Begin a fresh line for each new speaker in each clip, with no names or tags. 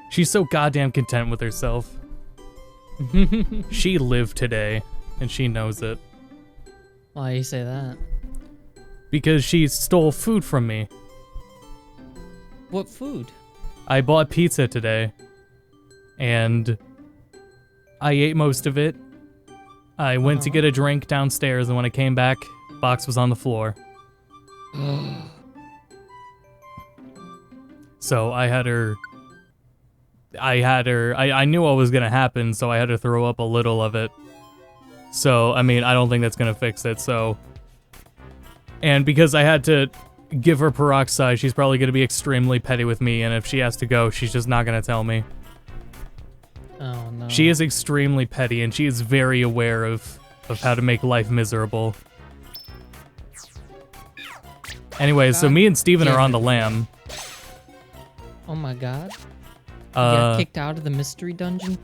She's so goddamn content with herself. She lived today, and she knows it.
Why do you say that?
Because she stole food from me.
What food?
I bought pizza today, and I ate most of it. I went to get a drink downstairs, and when I came back, box was on the floor. So I knew what was gonna happen, so I had to throw up a little of it. So, I mean, I don't think that's gonna fix it, so. And because I had to give her peroxide, she's probably gonna be extremely petty with me, and if she has to go, she's just not gonna tell me.
Oh no.
She is extremely petty, and she is very aware of how to make life miserable. Anyway, so me and Steven are on the lam.
Oh my god. You got kicked out of the mystery dungeon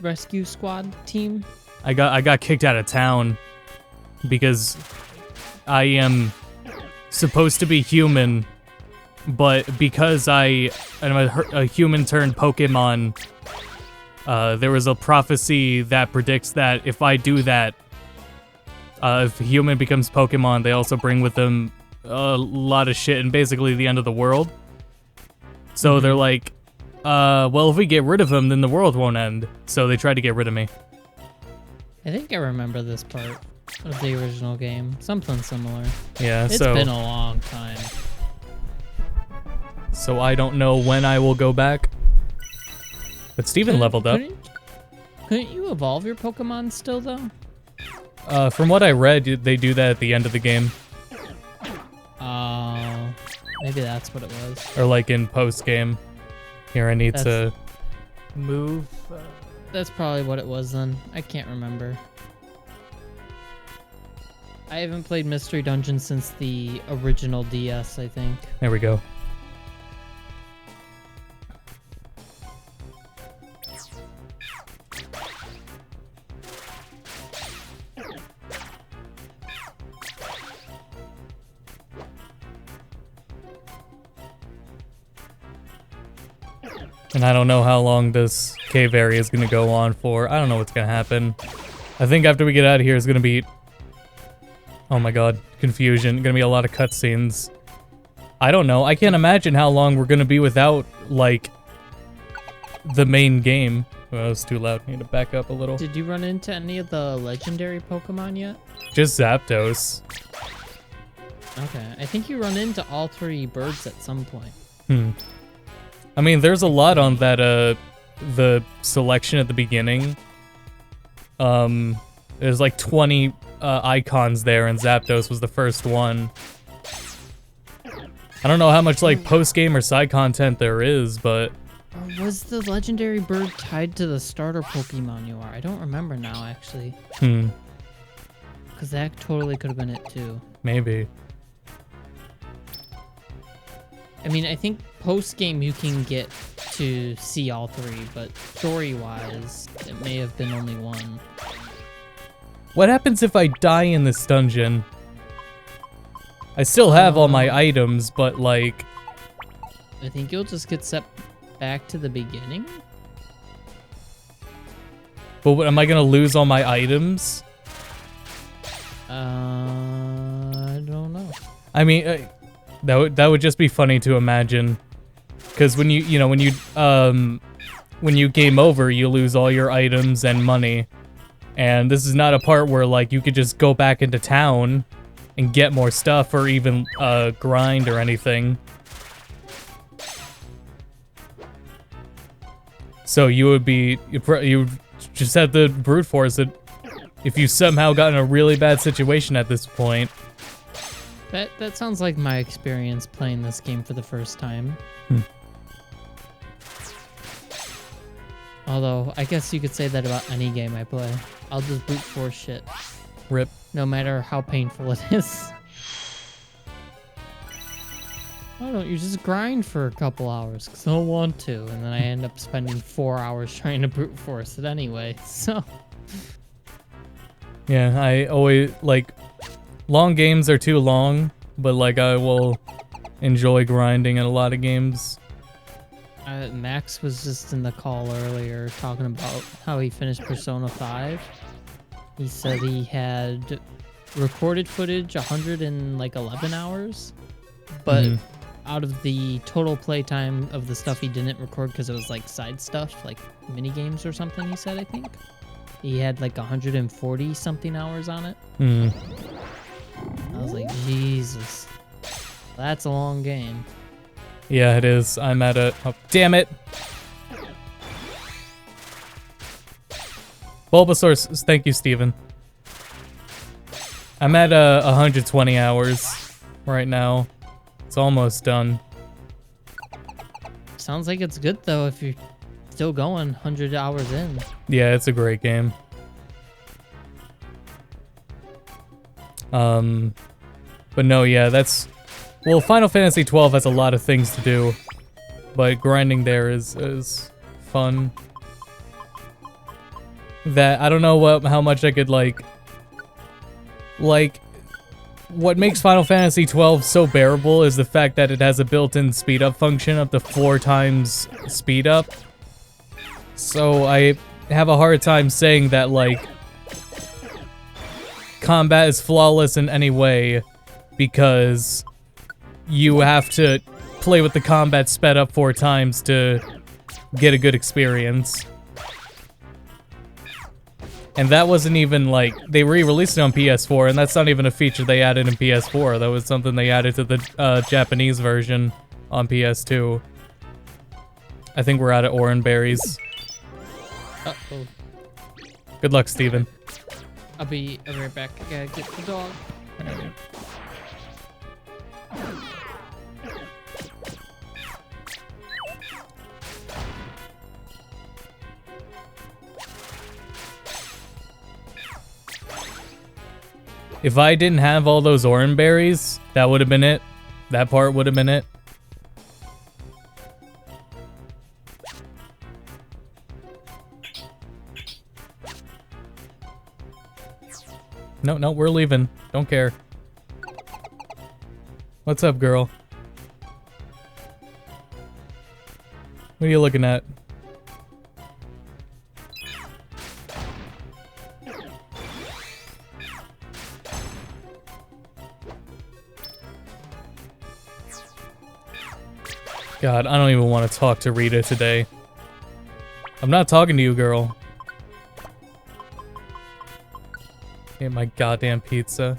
rescue squad team?
I got kicked out of town because I am supposed to be human, but because I am a human turned Pokemon, there was a prophecy that predicts that if I do that, if a human becomes Pokemon, they also bring with them a lot of shit and basically the end of the world. So they're like, well, if we get rid of them, then the world won't end. So they tried to get rid of me.
I think I remember this part of the original game. Something similar.
Yeah,
It's been a long time.
So I don't know when I will go back. But Steven leveled up.
Couldn't you evolve your Pokemon still, though?
From what I read, they do that at the end of the game.
Maybe that's what it was.
Or like in post-game. Here, I need to move.
That's probably what it was then. I can't remember. I haven't played Mystery Dungeon since the original DS, I think.
There we go. And I don't know how long this cave area is going to go on for. I don't know what's going to happen. I think after we get out of here, it's going to be... Oh my god, confusion. Going to be a lot of cutscenes. I don't know. I can't imagine how long we're going to be without, like, the main game. Oh, that was too loud. I need to back up a little.
Did you run into any of the legendary Pokemon yet?
Just Zapdos.
Okay, I think you run into all three birds at some point.
I mean, there's a lot on that, the selection at the beginning. There's like 20 icons there, and Zapdos was the first one. I don't know how much, like, post-game or side content there is, but...
Or was the legendary bird tied to the starter Pokemon you are? I don't remember now, actually. Because that totally could have been it, too.
Maybe.
I mean, I think post-game you can get to see all three, but story-wise, it may have been only one.
What happens if I die in this dungeon? I still have all my items, but, like...
I think you'll just get set back to the beginning?
But what, am I gonna lose all my items?
I don't know.
I mean... that would just be funny to imagine, because when when you game over, you lose all your items and money, and this is not a part where like you could just go back into town and get more stuff or even grind or anything. So you just have to brute force it if you somehow got in a really bad situation at this point.
That sounds like my experience playing this game for the first time. Although, I guess you could say that about any game I play. I'll just brute force shit.
Rip.
No matter how painful it is. Why don't you just grind for a couple hours? Because I don't want to. And then I end up spending 4 hours trying to brute force it anyway. So...
Yeah, I always, like... Long games are too long, but like I will enjoy grinding in a lot of games.
Max was just in the call earlier talking about how he finished Persona 5. He said he had recorded footage 111 hours, but out of the total playtime of the stuff he didn't record because it was like side stuff, like mini games or something, he said, I think. He had like 140 something hours on it. I was like, Jesus. That's a long game.
Yeah, it is. I'm at a... Oh, damn it! Bulbasaur, thank you, Steven. I'm at 120 hours right now. It's almost done.
Sounds like it's good, though, if you're still going 100 hours in.
Yeah, it's a great game. But no, yeah, that's... Well, Final Fantasy XII has a lot of things to do, but grinding there is fun. That, I don't know how much I could, like, what makes Final Fantasy XII so bearable is the fact that it has a built-in speed-up function up to 4 times speed-up. So I have a hard time saying that, like, combat is flawless in any way, because you have to play with the combat sped up 4 times to get a good experience. And that wasn't even, like, they re-released it on PS4, and that's not even a feature they added in PS4. That was something they added to the Japanese version on PS2. I think we're out of Oran berries.
Uh-oh.
Good luck, Steven.
I'll be right back. I gotta get the dog.
If I didn't have all those Oran berries, that would have been it. That part would have been it. No, we're leaving. Don't care. What's up, girl? What are you looking at? God, I don't even want to talk to Rita today. I'm not talking to you, girl. Get my goddamn pizza.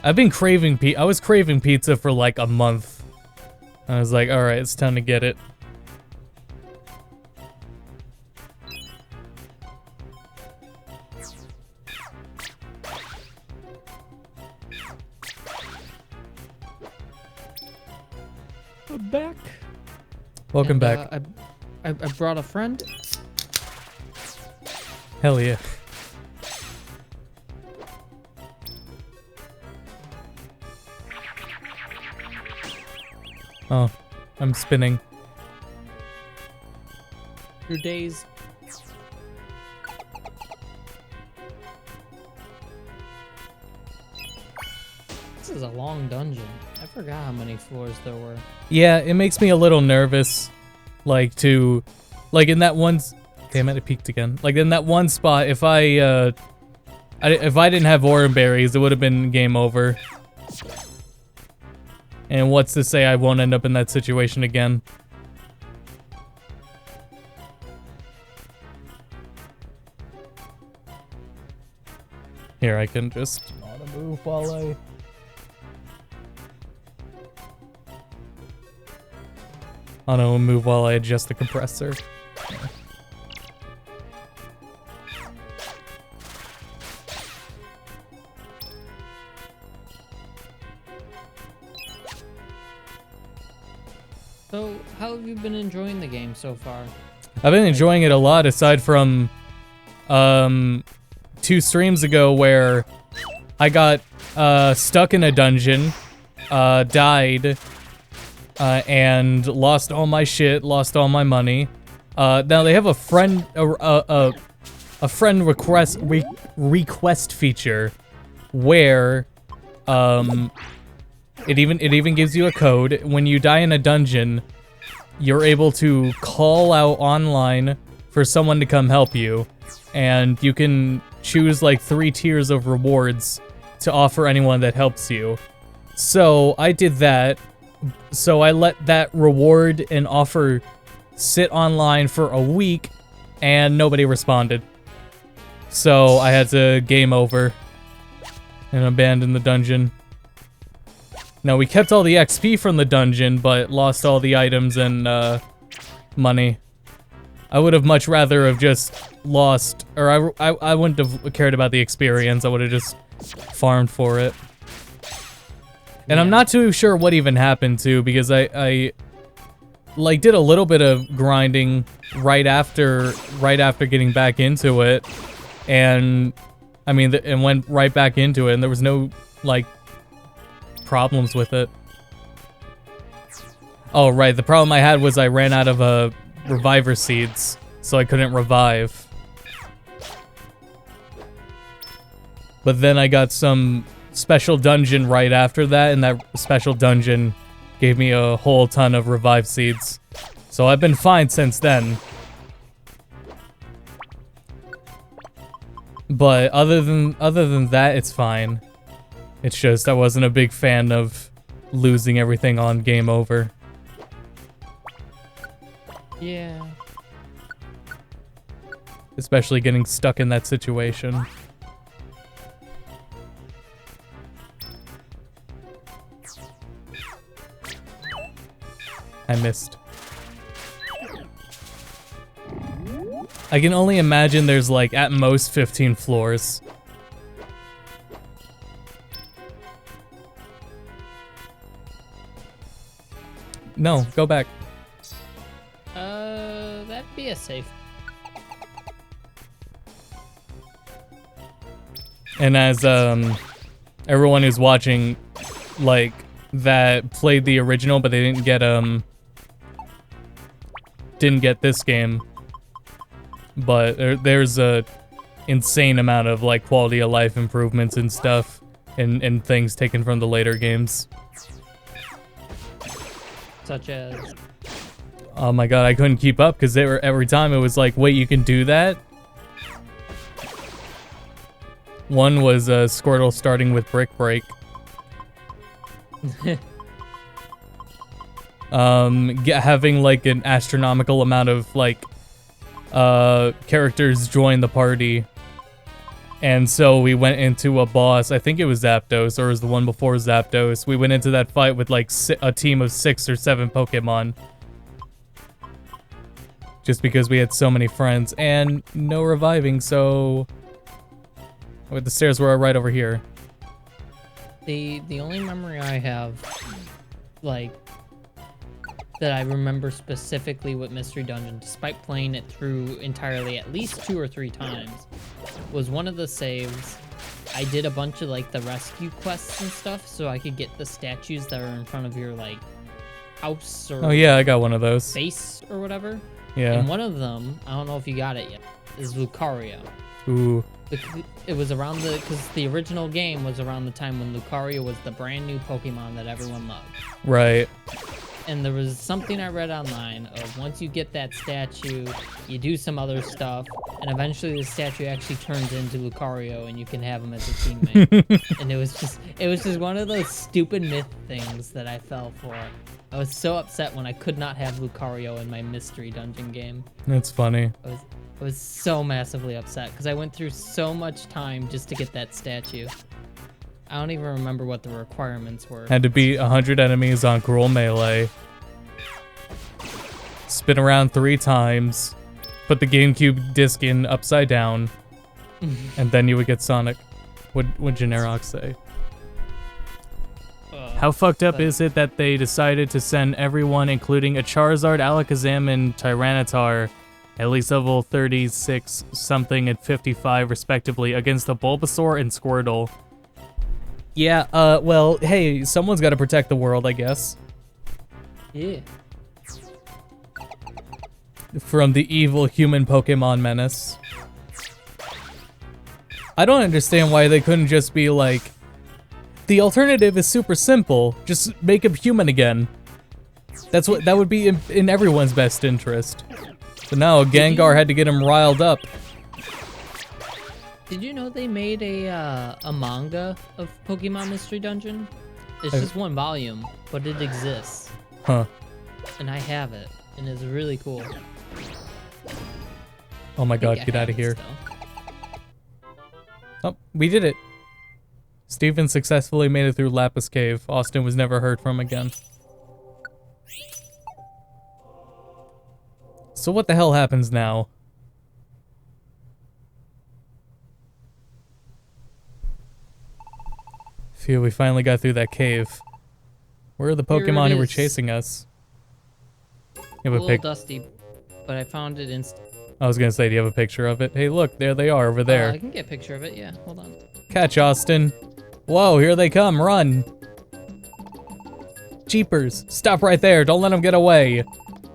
I've been craving I was craving pizza for like a month. I was like, alright, it's time to get it.
Back.
Welcome
And,
back.
I brought a friend.
Hell yeah. Oh, I'm spinning.
Your days. This is a long dungeon. I forgot how many floors there were.
Yeah, it makes me a little nervous. Like in that one, damn it, it peaked again. Like in that one spot, if I didn't have Oran berries, it would have been game over. And what's to say I won't end up in that situation again? Here, I can just auto move while I... Auto move while I adjust the compressor.
So, how have you been enjoying the game so far?
I've been enjoying it a lot, aside from 2 streams ago where I got stuck in a dungeon, died, and lost all my shit, lost all my money. Now they have a friend request feature where It even gives you a code. When you die in a dungeon, you're able to call out online for someone to come help you, and you can choose like 3 tiers of rewards to offer anyone that helps you. So I did that. So I let that reward and offer sit online for a week, and nobody responded. So I had to game over and abandon the dungeon. Now, we kept all the XP from the dungeon, but lost all the items and money. I would have much rather have just lost, or I wouldn't have cared about the experience. I would have just farmed for it. And
Yeah.
I'm not too sure what even happened too, because I like did a little bit of grinding right after getting back into it, and I mean, and went right back into it, and there was no like problems with it. Oh right, the problem I had was I ran out of reviver seeds, so I couldn't revive. But then I got some special dungeon right after that, and that special dungeon gave me a whole ton of revive seeds. So I've been fine since then. But other than that, it's fine. It's just I wasn't a big fan of losing everything on game over.
Yeah.
Especially getting stuck in that situation. I missed. I can only imagine there's like at most 15 floors. No, go back.
That'd be a safe.
And as everyone who's watching, like, that played the original but they didn't get this game, but there's a insane amount of like quality of life improvements and stuff and things taken from the later games.
Such as.
Oh my god, I couldn't keep up because every time it was like, wait, you can do that? One was Squirtle starting with Brick Break. Having like an astronomical amount of like characters join the party. And so we went into a boss, I think it was Zapdos, or it was the one before Zapdos. We went into that fight with like a team of 6 or 7 Pokemon. Just because we had so many friends and no reviving, so the stairs were right over here.
The only memory I have, like, that I remember specifically with Mystery Dungeon, despite playing it through entirely at least 2 or 3 times, was one of the saves. I did a bunch of like the rescue quests and stuff, so I could get the statues that are in front of your like house or
Oh yeah, I got one of those.
base or whatever.
Yeah.
And one of them, I don't know if you got it yet, is Lucario.
Ooh.
It was around because the original game was around the time when Lucario was the brand new Pokemon that everyone loved.
Right.
And there was something I read online of once you get that statue, you do some other stuff, and eventually the statue actually turns into Lucario, and you can have him as a teammate. And it was just one of those stupid myth things that I fell for. I was so upset when I could not have Lucario in my Mystery Dungeon game.
That's funny.
I was so massively upset because I went through so much time just to get that statue. I don't even remember what the requirements were.
Had to beat 100 enemies on Cruel Melee. Spin around 3 times. Put the GameCube disc in upside down. And then you would get Sonic. What would Generox say? How fucked up is it that they decided to send everyone, including a Charizard, Alakazam, and Tyranitar, at least level 36 something and 55 respectively, against the Bulbasaur and Squirtle? Yeah, well, hey, someone's got to protect the world, I guess.
Yeah.
From the evil human Pokemon menace. I don't understand why they couldn't just be like, the alternative is super simple. Just make him human again. That would be in everyone's best interest. But no, Gengar had to get him riled up.
Did you know they made a manga of Pokemon Mystery Dungeon? It's just one volume, but it exists.
Huh.
And I have it, and it's really cool.
Oh my god, get out of here. Oh, we did it. Steven successfully made it through Lapis Cave. Austin was never heard from again. So what the hell happens now? Phew, we finally got through that cave. Where are the Pokemon who were chasing us? You have
a little dusty, but I found it
I was gonna say, do you have a picture of it? Hey, look, there they are over there.
I can get a picture of it, yeah. Hold on.
Catch, Austin. Whoa, here they come, run. Jeepers, stop right there, don't let them get away.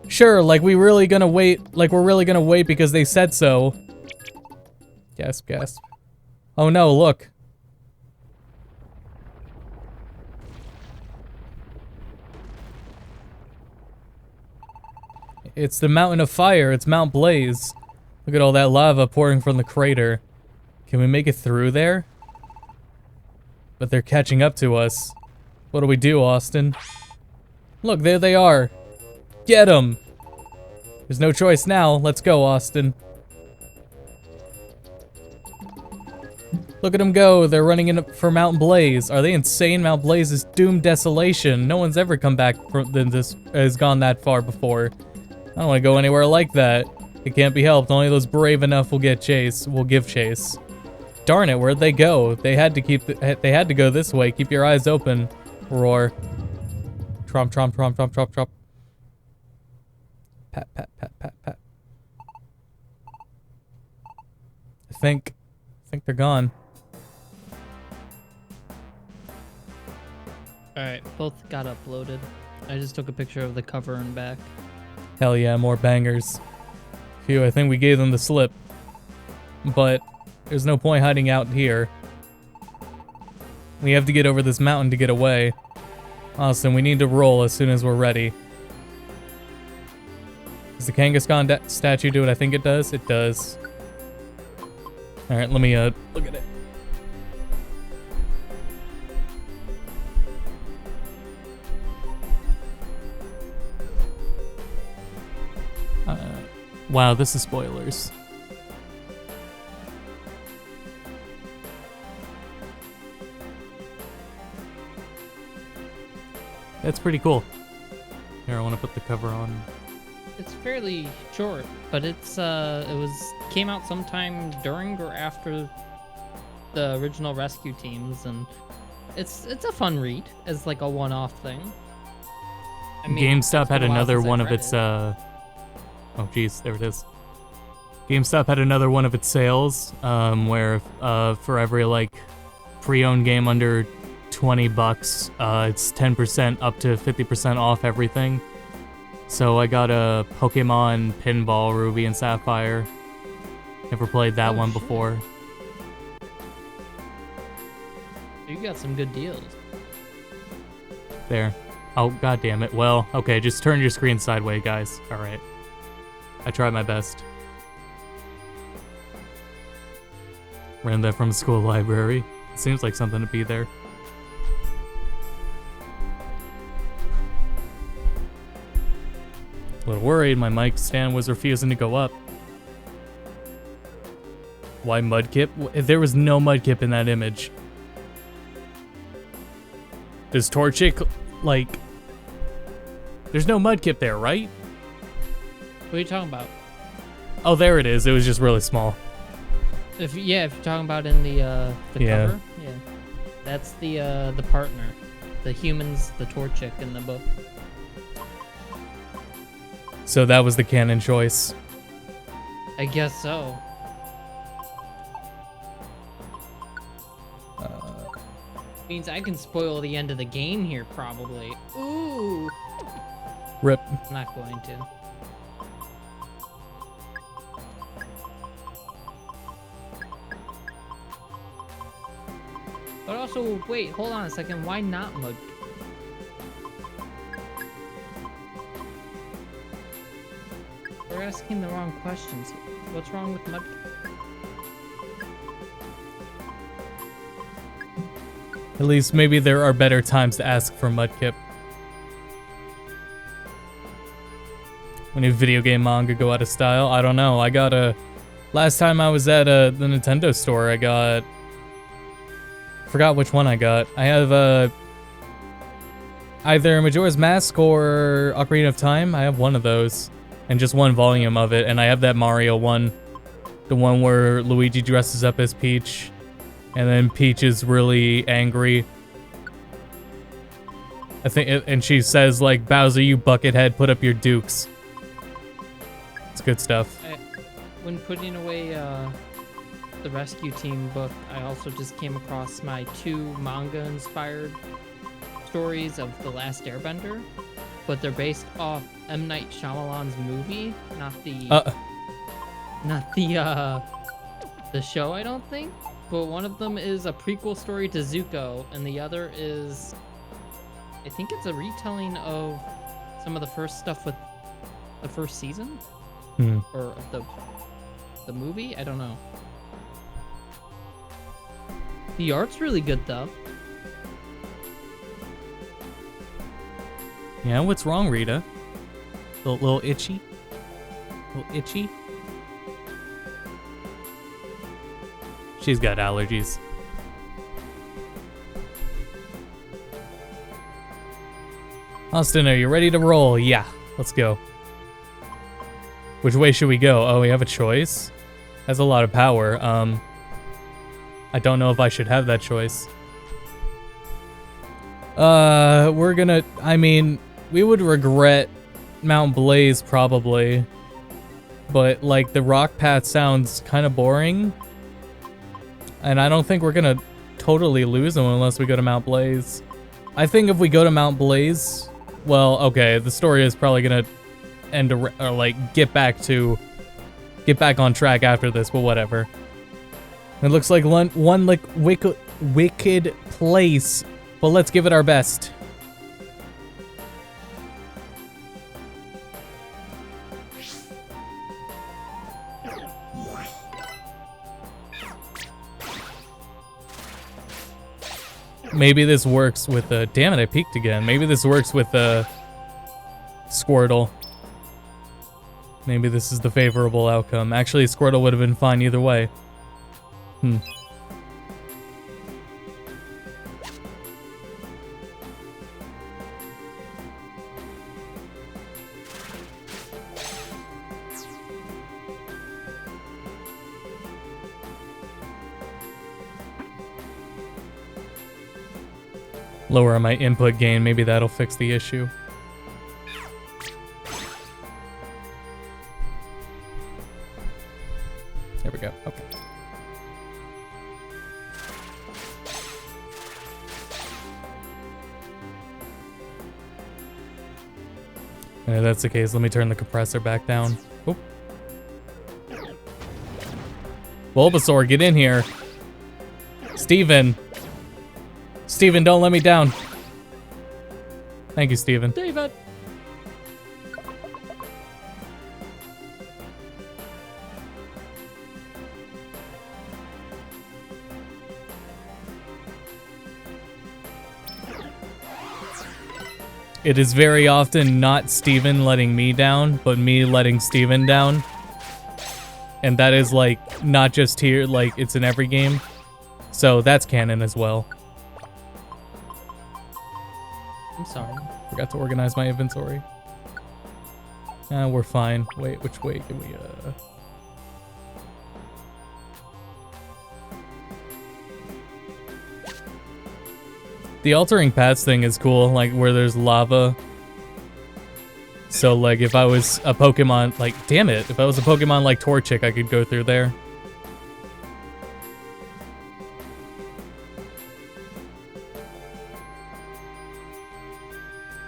Sure, like we're really gonna wait because they said so. Gasp, gasp. Oh no, look. It's the Mountain of Fire, it's Mount Blaze. Look at all that lava pouring from the crater. Can we make it through there? But they're catching up to us. What do we do, Austin? Look, there they are. Get them! There's no choice now. Let's go, Austin. Look at them go. They're running in for Mount Blaze. Are they insane? Mount Blaze is doomed desolation. No one's ever come back from this, has gone that far before. I don't want to go anywhere like that. It can't be helped. Only those brave enough will give chase. Darn it, where'd they go? They had to go this way. Keep your eyes open. Roar. Tromp, tromp, tromp, tromp, tromp, tromp. Pat, pat, pat, pat, pat. I think they're gone.
Alright, both got uploaded. I just took a picture of the cover and back.
Hell yeah, more bangers. Phew, I think we gave them the slip. But there's no point hiding out here. We have to get over this mountain to get away. Austin, we need to roll as soon as we're ready. Does the Kangaskhan statue do what I think it does? It does. Alright, let me look at it. Wow, this is spoilers. That's pretty cool. Here, I want to put the cover on.
It's fairly short, but it's came out sometime during or after the original rescue teams, and it's a fun read as like a one-off thing.
I mean, GameStop had another one of its oh geez, there it is. GameStop had another one of its sales, where for every like pre-owned game under $20, it's 10% up to 50% off everything. So I got a Pokemon Pinball Ruby and Sapphire. Never played that one before.
You got some good deals.
There. Oh, god damn it. Well, okay, just turn your screen sideways, guys. Alright. I tried my best. Ran that from a school library. It seems like something to be there. A little worried, my mic stand was refusing to go up. Why Mudkip? There was no Mudkip in that image. Does Torchic, like... There's no Mudkip there, right?
What are you talking about?
Oh, there it is. It was just really small.
If you're talking about in the cover, yeah, that's the partner, the humans, the Torchic in the book.
So that was the canon choice.
I guess so. Means I can spoil the end of the game here, probably. Ooh.
Rip.
I'm not going to. But also, wait, hold on a second. Why not Mud? They're asking the wrong questions. What's wrong with Mud?
At least maybe there are better times to ask for Mudkip. When a video game manga go out of style, I don't know. I got a... Last time I was at the Nintendo store, I got... Forgot which one I got. I have either Majora's Mask or Ocarina of Time. I have one of those. And just one volume of it. And I have that Mario one. The one where Luigi dresses up as Peach. And then Peach is really angry. I think, and she says like, Bowser, you buckethead, put up your dukes. It's good stuff.
When putting away the Rescue Team book, I also just came across my 2 manga-inspired stories of The Last Airbender, but they're based off M. Night Shyamalan's movie, not the show, I don't think. But one of them is a prequel story to Zuko, and the other is, I think it's a retelling of some of the first stuff with the first season, or the movie. I don't know. The art's really good though.
Yeah, what's wrong, Rita? Little itchy? Little itchy? She's got allergies. Austin, are you ready to roll? Yeah, let's go. Which way should we go? Oh, we have a choice? Has a lot of power. I don't know if I should have that choice. We're gonna... I mean, we would regret Mount Blaze probably. But, like, the rock path sounds kind of boring. And I don't think we're gonna totally lose them unless we go to Mount Blaze. I think if we go to Mount Blaze, well, okay, the story is probably gonna end or like get back on track after this, but whatever. It looks like one like wicked place, but let's give it our best. Maybe this works with damn it, I peeked again. Maybe this works with Squirtle. Maybe this is the favorable outcome. Actually, Squirtle would have been fine either way. Lower my input gain, maybe that'll fix the issue. There we go, okay. If that's the case, let me turn the compressor back down. Oop. Bulbasaur, get in here. Steven, don't let me down. Thank you, Steven.
David.
It is very often not Steven letting me down, but me letting Steven down. And that is like, not just here, like it's in every game. So that's canon as well.
I'm sorry.
Forgot to organize my inventory. We're fine. Wait, which way can we, The altering paths thing is cool, like where there's lava. So like if I was a Pokemon, like, damn it, if I was a Pokemon like Torchic, I could go through there.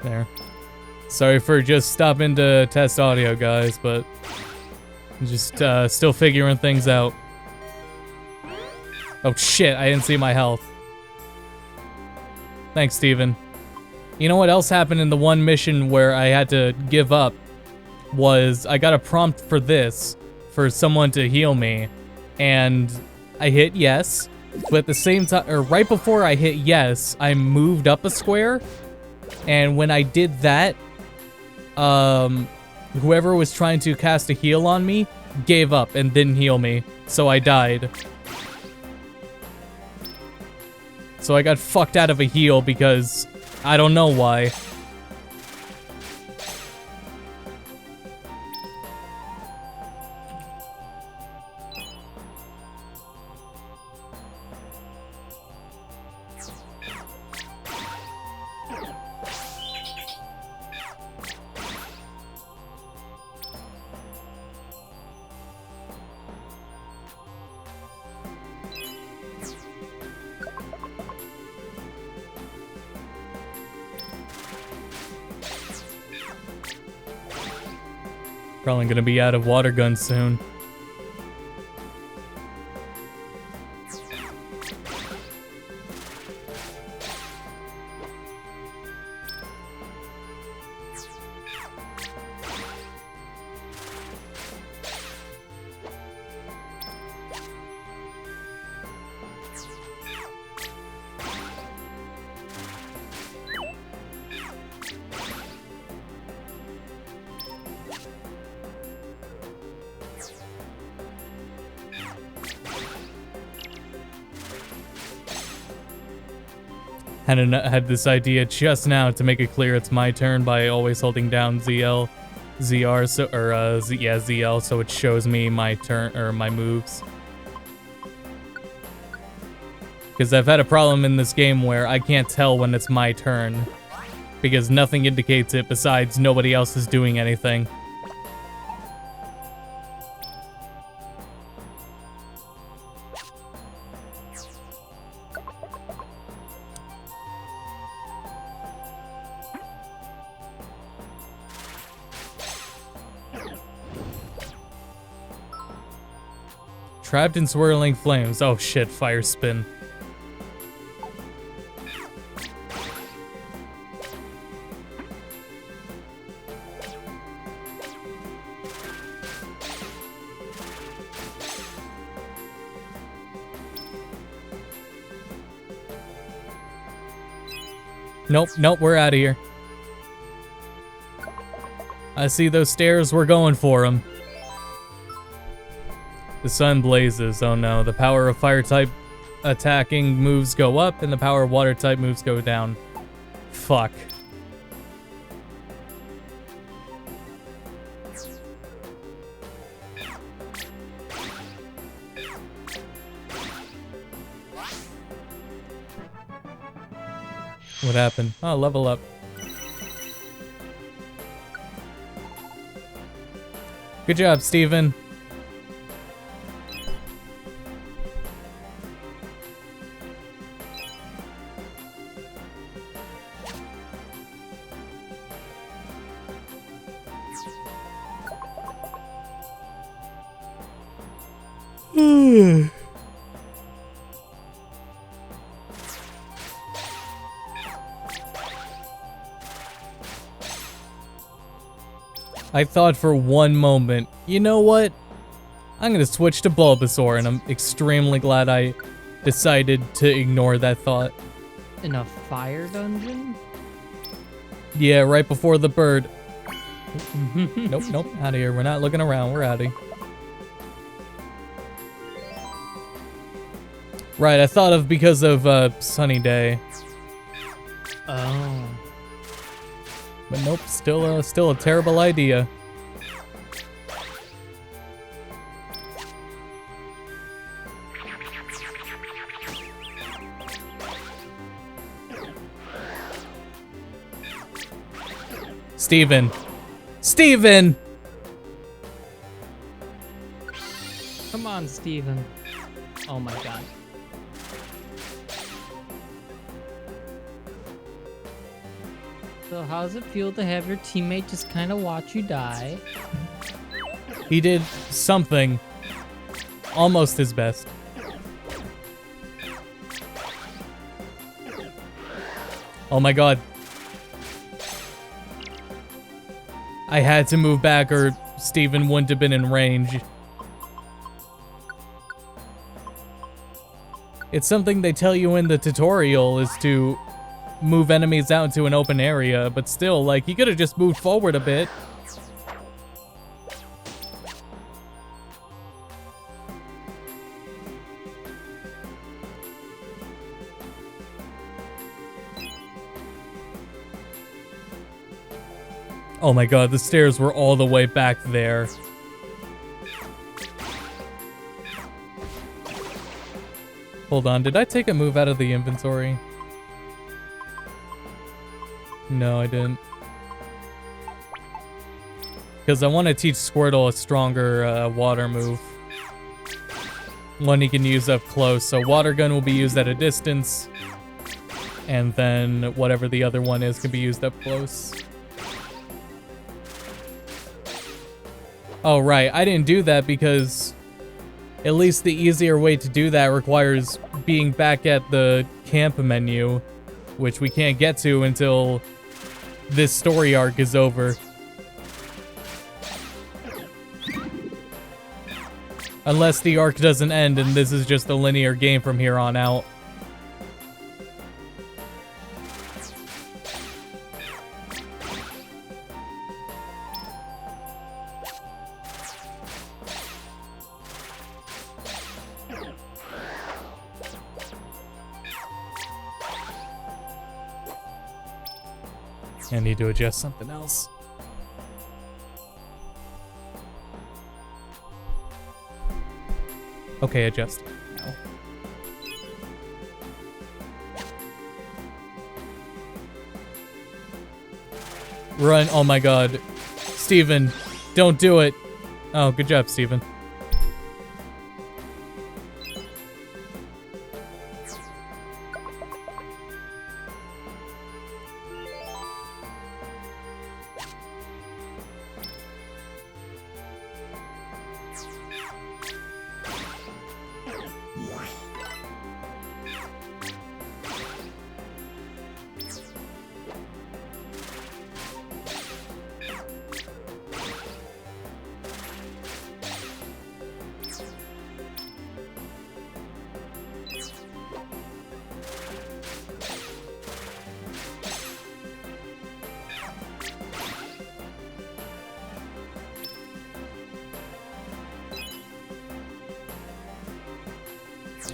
There. Sorry for just stopping to test audio, guys, but just still figuring things out. Oh shit, I didn't see my health. Thanks, Steven. You know what else happened in the one mission where I had to give up? Was I got a prompt for this, for someone to heal me, and I hit yes, but at the same time, or right before I hit yes, I moved up a square, and when I did that, whoever was trying to cast a heal on me gave up and didn't heal me, so I died. So I got fucked out of a heal because I don't know why. Probably gonna be out of water guns soon. Had this idea just now to make it clear it's my turn by always holding down ZL, ZR, so ZL, so it shows me my turn or my moves. Because I've had a problem in this game where I can't tell when it's my turn, because nothing indicates it besides nobody else is doing anything. Trapped in swirling flames. Oh shit, fire spin. Nope, we're out of here. I see those stairs, we're going for them. The sun blazes. Oh no, the power of fire type attacking moves go up and the power of water type moves go down. Fuck. What happened? Oh, level up. Good job, Steven. I thought for one moment, you know what? I'm gonna switch to Bulbasaur, and I'm extremely glad I decided to ignore that thought.
In a fire dungeon?
Yeah, right before the bird. Nope, out of here. We're not looking around, we're out of here. Right, I thought of because of Sunny Day.
Oh.
But nope, still a terrible idea. Steven! Steven!
Come on, Steven. Oh my god. So how does it feel to have your teammate just kind of watch you die?
He did something. Almost his best. Oh my god. I had to move back or Steven wouldn't have been in range. It's something they tell you in the tutorial is to move enemies out into an open area, but still, like, he could have just moved forward a bit. Oh my god, the stairs were all the way back there. Hold on, did I take a move out of the inventory? No, I didn't. Because I want to teach Squirtle a stronger water move. One he can use up close. So water gun will be used at a distance. And then whatever the other one is can be used up close. Oh, right. I didn't do that because at least the easier way to do that requires being back at the camp menu, which we can't get to until this story arc is over. Unless the arc doesn't end and this is just a linear game from here on out. I need to adjust something else. Okay, adjust. No. Run. Oh my god. Steven, don't do it. Oh, good job, Steven.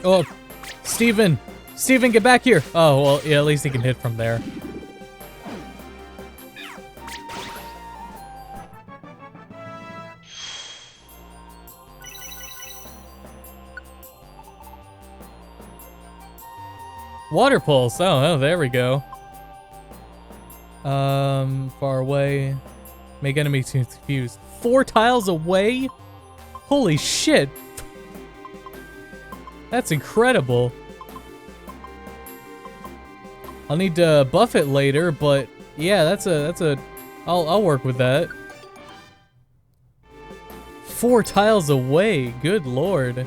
Oh, Steven! Steven, get back here! Oh, well, yeah, at least he can hit from there. Water pulse. Oh, there we go. Far away. Make enemies confused. 4 tiles away? Holy shit! That's incredible. I'll need to buff it later, but yeah, that's a I'll work with that. 4 tiles away. Good lord.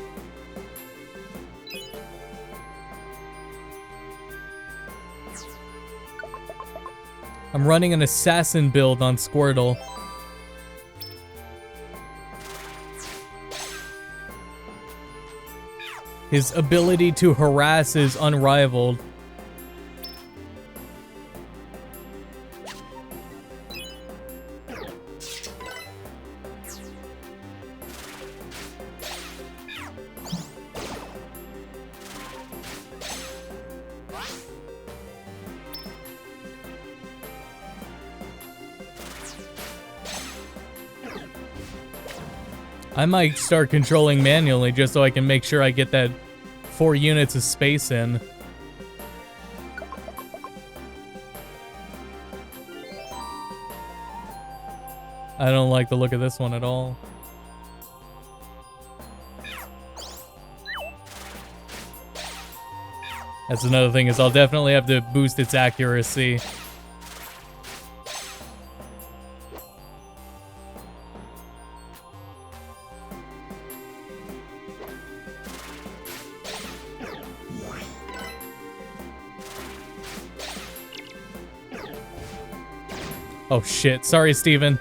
I'm running an assassin build on Squirtle. His ability to harass is unrivaled. I might start controlling manually just so I can make sure I get that 4 units of space in. I don't like the look of this one at all. That's another thing, is I'll definitely have to boost its accuracy. Oh shit. Sorry, Steven.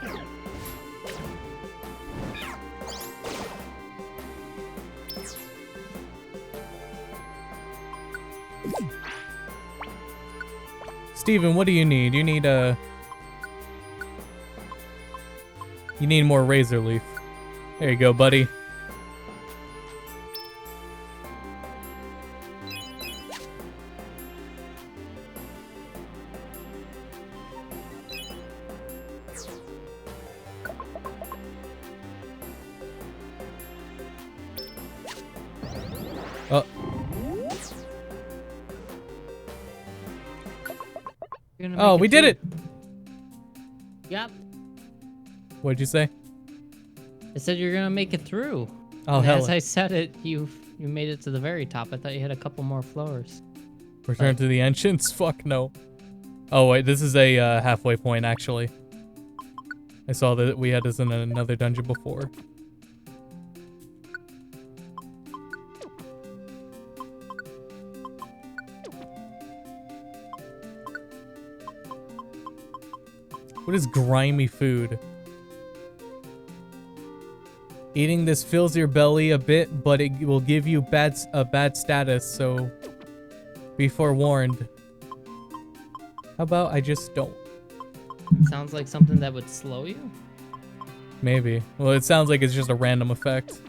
Steven, what do you need? You need more razor leaf. There you go, buddy. Oh, we did it!
Yep.
What'd you say?
I said you're gonna make it through.
Oh,
and
hell.
as I said it, you made it to the very top. I thought you had a couple more floors.
Return to the entrance? Fuck no. Oh, wait, this is a halfway point, actually. I saw that we had this in another dungeon before. What is grimy food? Eating this fills your belly a bit, but it will give you a bad status, so be forewarned. How about I just don't?
Sounds like something that would slow you?
Maybe. Well, it sounds like it's just a random effect.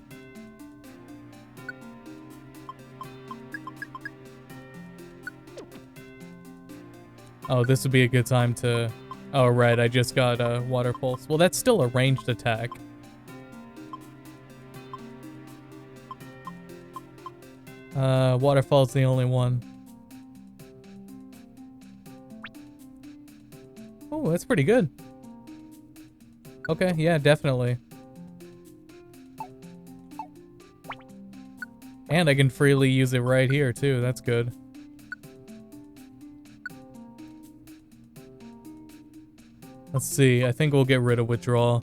Oh, this would be a good time to... Oh, right, I just got a water pulse. Well, that's still a ranged attack. Waterfall's the only one. Oh, that's pretty good. Okay, yeah, definitely. And I can freely use it right here, too. That's good. Let's see. I think we'll get rid of withdrawal.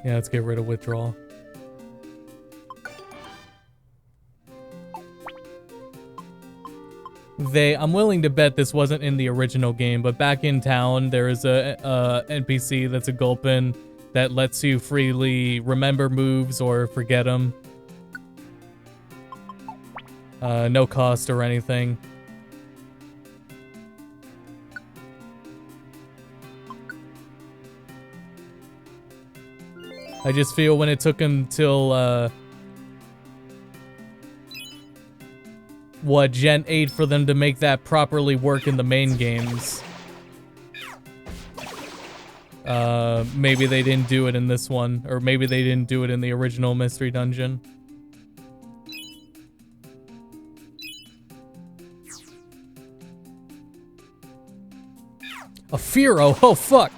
Yeah, let's get rid of withdrawal. I'm willing to bet this wasn't in the original game, but back in town, there is a NPC that's a Gulpin that lets you freely remember moves or forget them. No cost or anything. I just feel when it took him till, Gen 8 for them to make that properly work in the main games. Maybe they didn't do it in this one, or maybe they didn't do it in the original Mystery Dungeon. A Firo, oh fuck!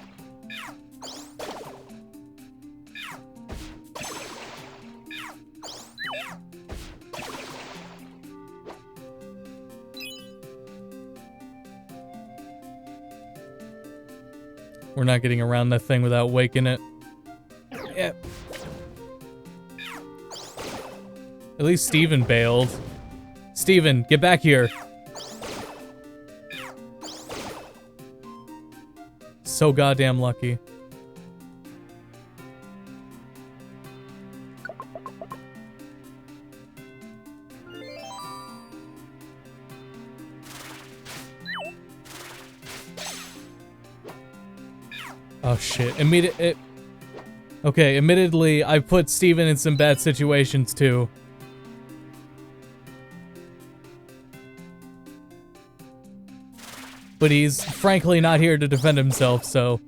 We're not getting around that thing without waking it. Yeah. At least Steven bailed. Steven, get back here. So goddamn lucky. Oh shit. Okay, admittedly, I put Steven in some bad situations too. But he's frankly not here to defend himself, so...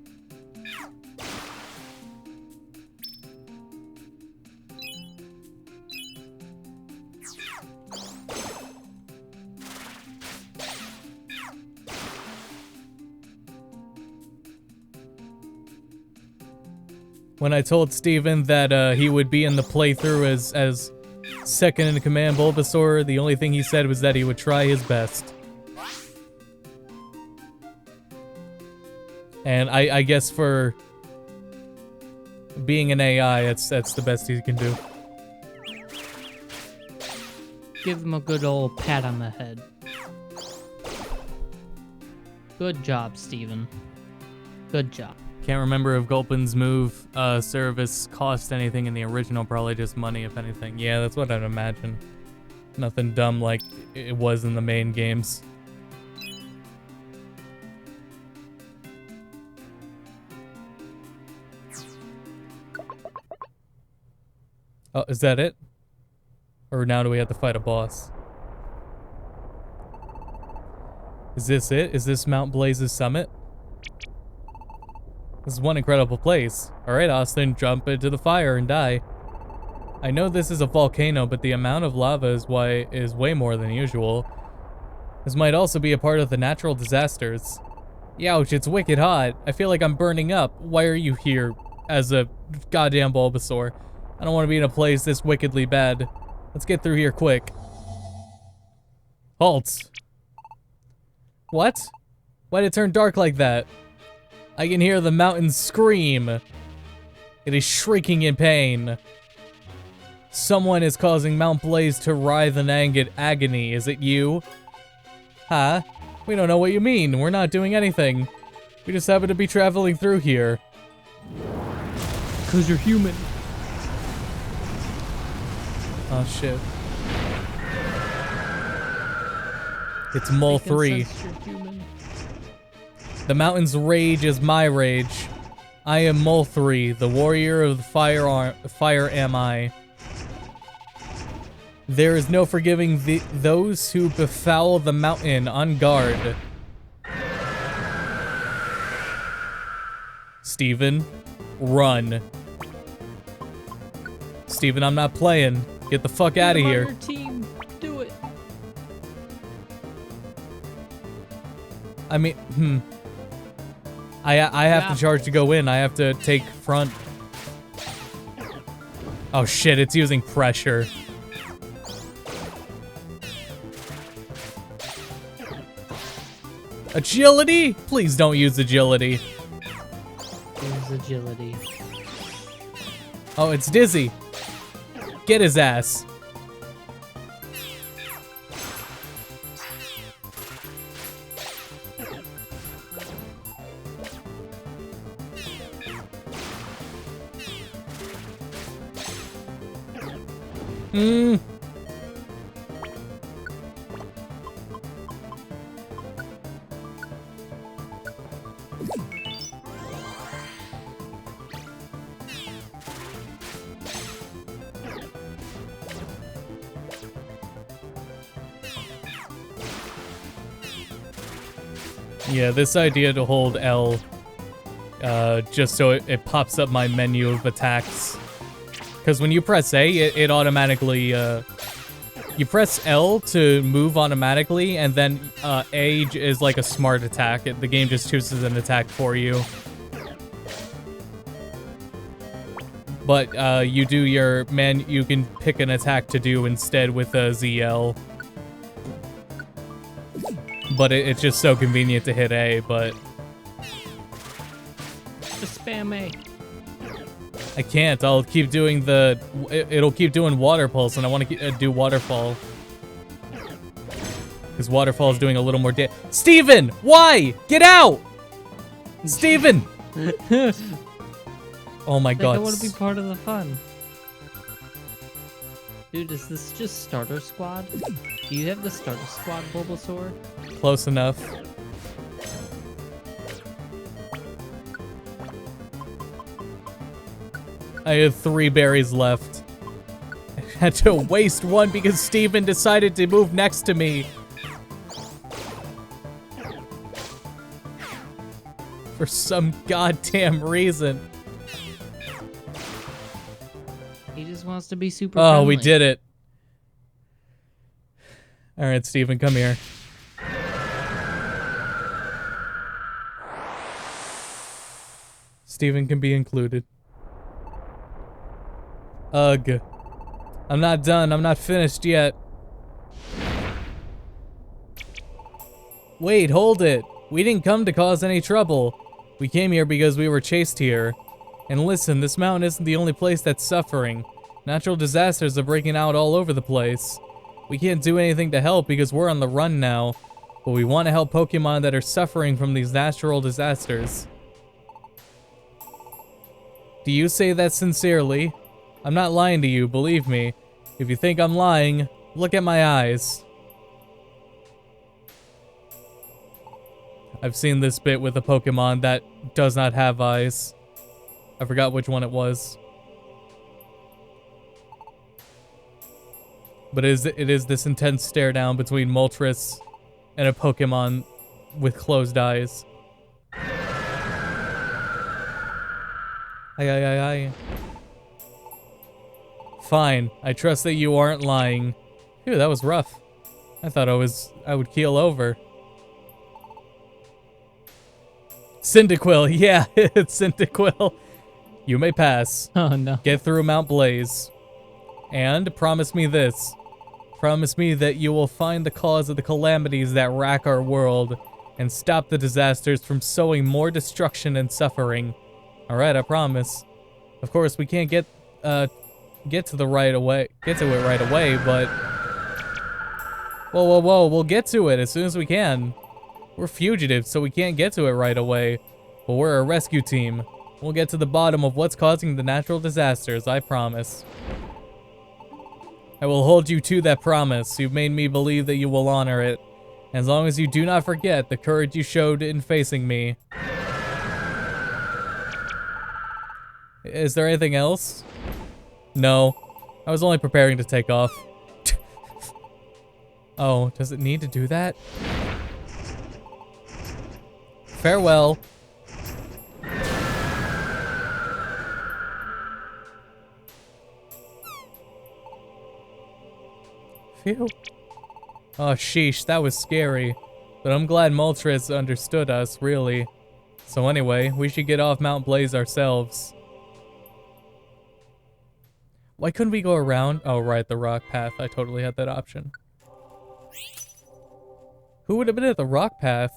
When I told Steven that he would be in the playthrough as second in command Bulbasaur, the only thing he said was that he would try his best. And I guess for being an AI, that's the best he can do.
Give him a good old pat on the head. Good job, Steven. Good job.
Can't remember if Gulpin's move service cost anything in the original. Probably just money, if anything. Yeah, that's what I'd imagine. Nothing dumb like it was in the main games. Oh, is that it? Or now do we have to fight a boss? Is this it? Is this Mount Blaze's summit? This is one incredible place. Alright, Austin, jump into the fire and die. I know this is a volcano, but the amount of lava is way more than usual. This might also be a part of the natural disasters. Youch, it's wicked hot. I feel like I'm burning up. Why are you here as a goddamn Bulbasaur? I don't want to be in a place this wickedly bad. Let's get through here quick. Halt. What? Why did it turn dark like that? I can hear the mountain scream. It is shrieking in pain. Someone is causing Mount Blaze to writhe in agony. Is it you? Huh? We don't know what you mean. We're not doing anything. We just happen to be traveling through here.
'Cause you're human.
Oh shit. It's Mole 3. The mountain's rage is my rage. I am Mole 3, the warrior of the fire am I. There is no forgiving those who befoul the mountain on guard. Steven, run. Steven, I'm not playing. Get the fuck out of here.
Your team. Do it.
I mean, I have to charge to go in. I have to take front. Oh shit, it's using pressure. Agility? Please don't use agility.
Use agility.
Oh, it's Dizzy. Get his ass. Yeah, this idea to hold L, just so it pops up my menu of attacks. Because when you press A, it automatically, you press L to move automatically, and then A is like a smart attack. The game just chooses an attack for you. But you do your you can pick an attack to do instead with a ZL. But it's just so convenient to hit A, but...
Just spam A.
I can't. I'll keep doing the... It'll keep doing Water Pulse, and I want to do Waterfall. Because Waterfall is doing a little more damage. Steven! Why? Get out! Steven! Oh my god.
I want to be part of the fun. Dude, is this just Starter Squad? Do you have the Starter Squad Bulbasaur?
Close enough. I have 3 berries left. I had to waste one because Steven decided to move next to me. For some goddamn reason.
He just wants to be super
Oh,
friendly.
we did it. Alright, Steven, come here. Steven can be included. Ugh. I'm not done. I'm not finished yet. Wait, hold it. We didn't come to cause any trouble. We came here because we were chased here. And listen, this mountain isn't the only place that's suffering. Natural disasters are breaking out all over the place. We can't do anything to help because we're on the run now. but we want to help Pokemon that are suffering from these natural disasters. Do you say that sincerely? I'm not lying to you, believe me. If you think I'm lying, look at my eyes. I've seen this bit with a Pokemon that does not have eyes. I forgot which one it was. But it is this intense stare down between Moltres and a Pokemon with closed eyes. Aye. Fine, I trust that you aren't lying. Phew, that was rough. I thought I would keel over. Cyndaquil, yeah, it's Cyndaquil. You may pass.
Oh no.
Get through Mount Blaze. And promise me this. Promise me that you will find the cause of the calamities that rack our world and stop the disasters from sowing more destruction and suffering. Alright, I promise. Of course, we can't get to it right away, but... Whoa, we'll get to it as soon as we can. We're fugitives, so we can't get to it right away. But we're a rescue team. We'll get to the bottom of what's causing the natural disasters, I promise. I will hold you to that promise. You've made me believe that you will honor it. As long as you do not forget the courage you showed in facing me. Is there anything else? No. I was only preparing to take off. Oh, does it need to do that? Farewell. Phew. Oh, sheesh, that was scary. But I'm glad Moltres understood us, really. So anyway, we should get off Mount Blaze ourselves. Why couldn't we go around? Oh, right, the rock path. I totally had that option. Who would have been at the rock path?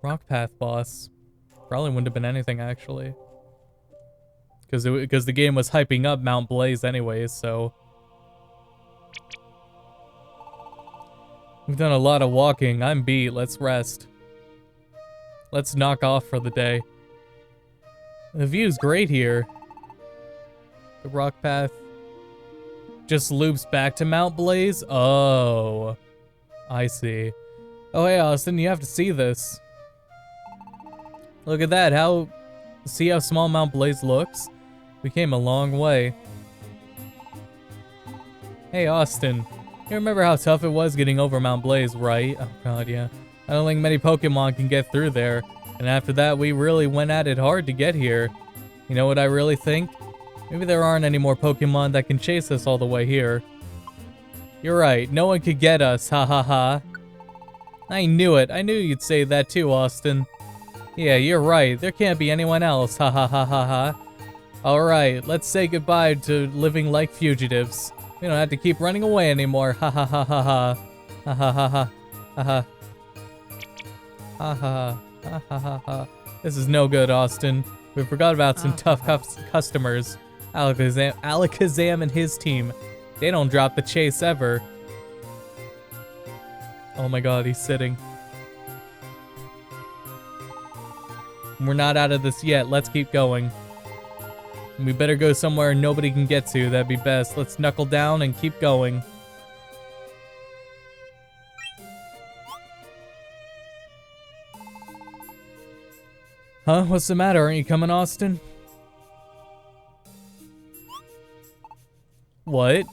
Rock path boss. Probably wouldn't have been anything, actually. Because the game was hyping up Mount Blaze anyways, so... We've done a lot of walking. I'm beat. Let's rest. Let's knock off for the day. The view's great here. The rock path just loops back to Mount Blaze? Oh. I see. Oh, hey, Austin, you have to see this. Look at that. See how small Mount Blaze looks? We came a long way. Hey, Austin. You remember how tough it was getting over Mount Blaze, right? Oh god, yeah. I don't think many Pokemon can get through there. And after that, we really went at it hard to get here. You know what I really think? Maybe there aren't any more Pokemon that can chase us all the way here. You're right, no one could get us, ha ha ha. I knew it, I knew you'd say that too, Austin. Yeah, you're right, there can't be anyone else, ha ha ha ha ha. Alright, let's say goodbye to living like fugitives. We don't have to keep running away anymore. Ha ha ha ha ha. Ha ha ha ha. Ha ha. Ha ha. Ha ha ha ha. This is no good, Austin. We forgot about some tough customers. Alakazam and his team. They don't drop the chase ever. Oh my god, he's sitting. We're not out of this yet. Let's keep going. We better go somewhere nobody can get to. That'd be best. Let's knuckle down and keep going. Huh? What's the matter? Aren't you coming, Austin? What?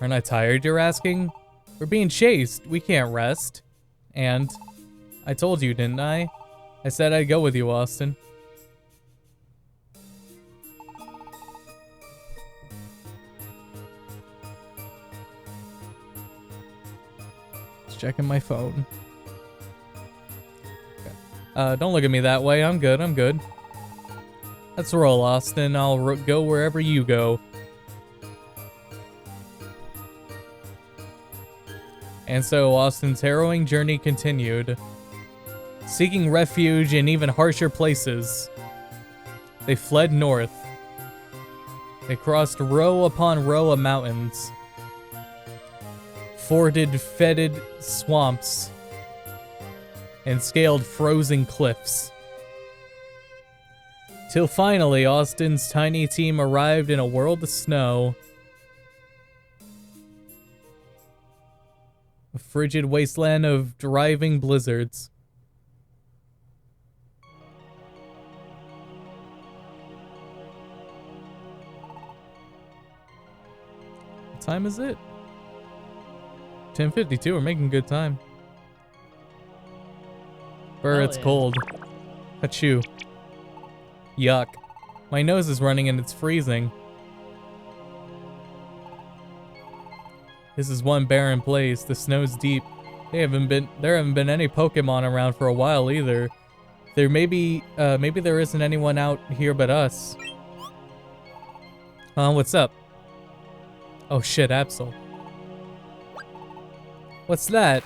Aren't I tired, you're asking? We're being chased. We can't rest. And I told you, didn't I? I said I'd go with you, Austin. Checking my phone. Don't look at me that way. I'm good. I'm good. Let's roll, Austin. I'll go wherever you go. And so Austin's harrowing journey continued, seeking refuge in even harsher places. They fled north. They crossed row upon row of mountains, forded fetid swamps, and scaled frozen cliffs. Till finally, Austin's tiny team arrived in a world of snow. A frigid wasteland of driving blizzards. What time is it? 10:52, we're making good time. Brr, it's cold. Achoo. Yuck. My nose is running and it's freezing. This is one barren place. The snow's deep. There haven't been any Pokemon around for a while either. Maybe there isn't anyone out here but us. What's up? Oh shit, Absol. What's that?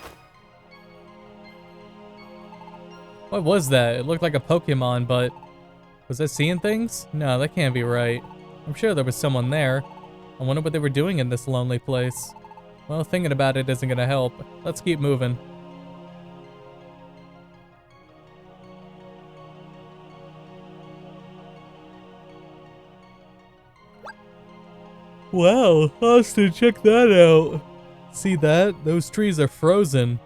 What was that? It looked like a Pokemon, but was that seeing things? No, that can't be right. I'm sure there was someone there. I wonder what they were doing in this lonely place. Well, thinking about it isn't gonna help. Let's keep moving. Wow, Austin, check that out. See that? Those trees are frozen.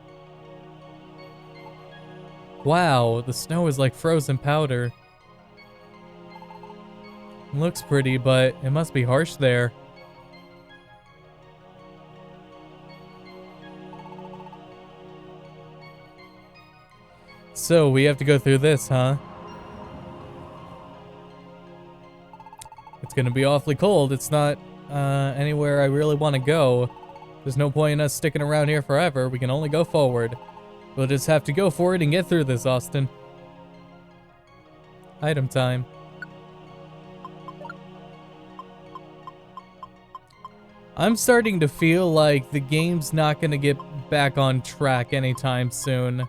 Wow, the snow is like frozen powder. Looks pretty, but it must be harsh there. So, we have to go through this, huh? It's gonna be awfully cold. It's not anywhere I really want to go. There's no point in us sticking around here forever. We can only go forward. We'll just have to go for it and get through this, Austin. Item time. I'm starting to feel like the game's not gonna get back on track anytime soon.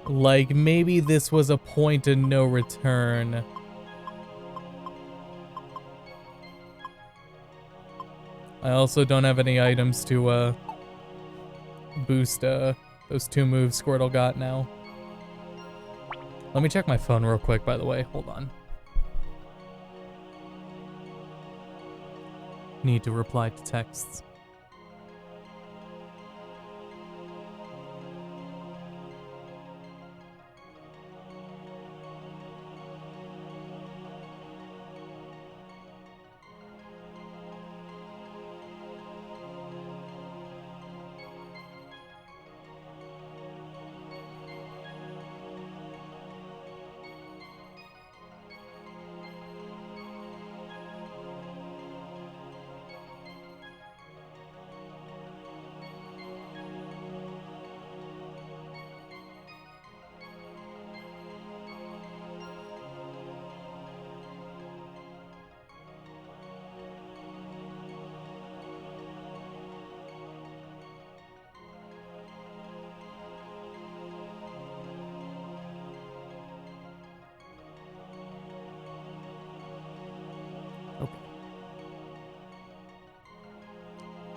Like, maybe this was a point of no return. I also don't have any items to, boost, those 2 moves Squirtle got now. Let me check my phone real quick, by the way. Hold on. Need to reply to texts.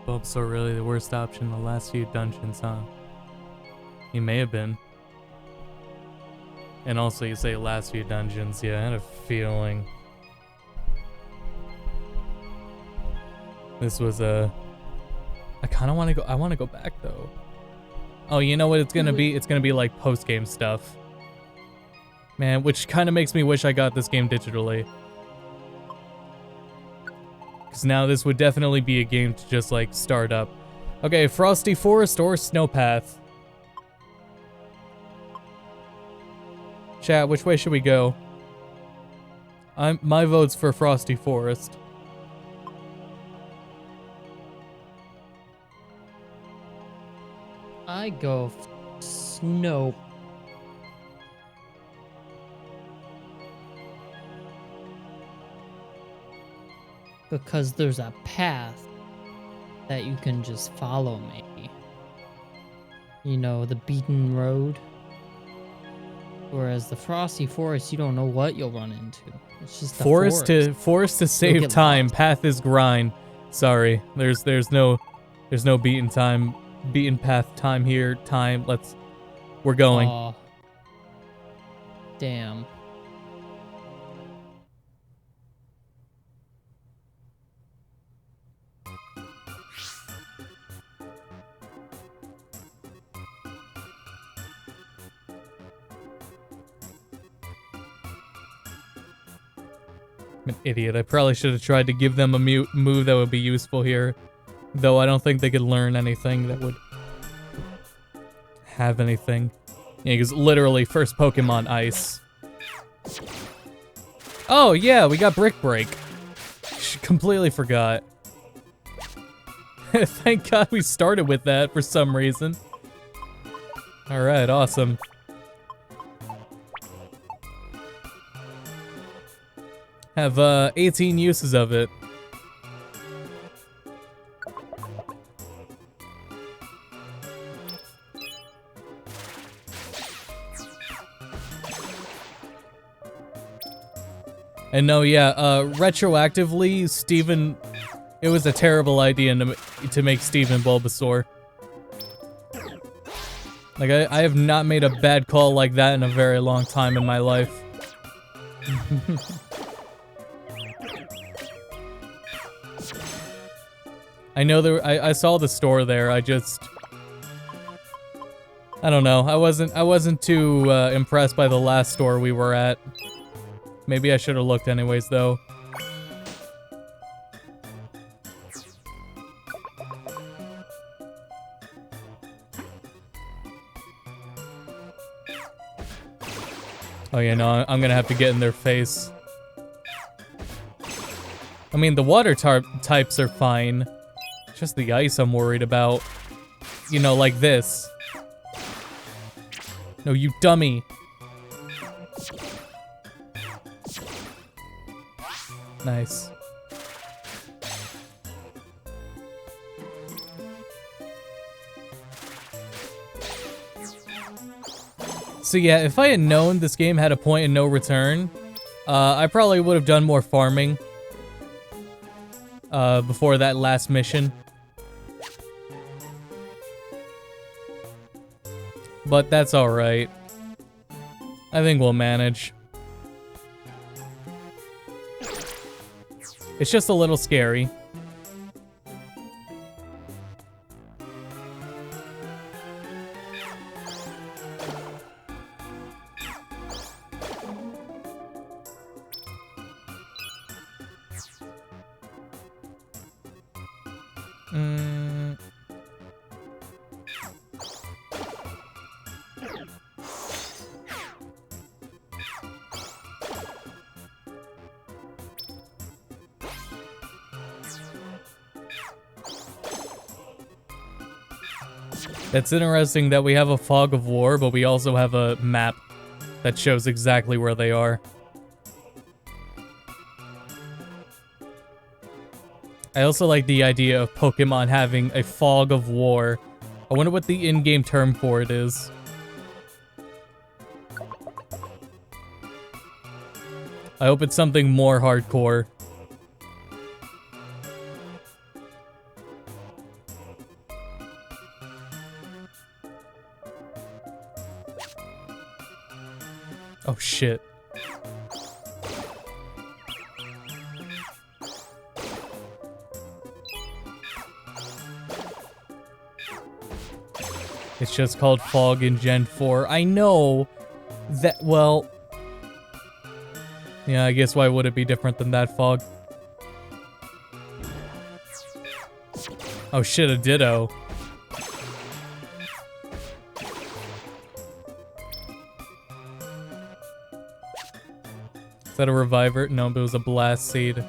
Bulbasaur really the worst option in the last few dungeons, huh? He may have been. And also you say last few dungeons, yeah, I had a feeling. This was I kinda wanna go back though. Oh, you know what it's gonna be? It's gonna be like post-game stuff. Man, which kinda makes me wish I got this game digitally. Because now this would definitely be a game to just like start up. Okay, Frosty Forest or Snowpath? Chat, which way should we go? My vote's for Frosty Forest.
I go Snow. Because there's a path that you can just follow me. You know, the beaten road. Whereas the Frosty Forest, you don't know what you'll run into. It's just the
Forest to save
get
time.
lost.
Path is grind. Sorry, there's no beaten path time here. We're going.
Aw. Damn.
I'm an idiot. I probably should have tried to give them a move that would be useful here. Though I don't think they could learn anything that would have anything. Yeah, because literally first Pokemon Ice. Oh yeah, we got Brick Break. Completely forgot. Thank God we started with that for some reason. Alright, awesome. Have 18 uses of it. And no, yeah, retroactively, Steven, it was a terrible idea to make Steven Bulbasaur. Like, I have not made a bad call like that in a very long time in my life. I know I saw the store there, I don't know, I wasn't too impressed by the last store we were at. Maybe I should have looked anyways, though. Oh yeah, no, I'm gonna have to get in their face. I mean, the water types are fine. Just the ice I'm worried about. You know, like this. No, you dummy. Nice. So yeah, if I had known this game had a point of no return, I probably would have done more farming before that last mission. But that's alright. I think we'll manage. It's just a little scary. It's interesting that we have a fog of war, but we also have a map that shows exactly where they are. I also like the idea of Pokemon having a fog of war. I wonder what the in-game term for it is. I hope it's something more hardcore. Oh shit. It's just called Fog in Gen 4. I know that, well... Yeah, I guess why would it be different than that fog? Oh shit, a Ditto. Is that a Reviver? No, but it was a Blast Seed.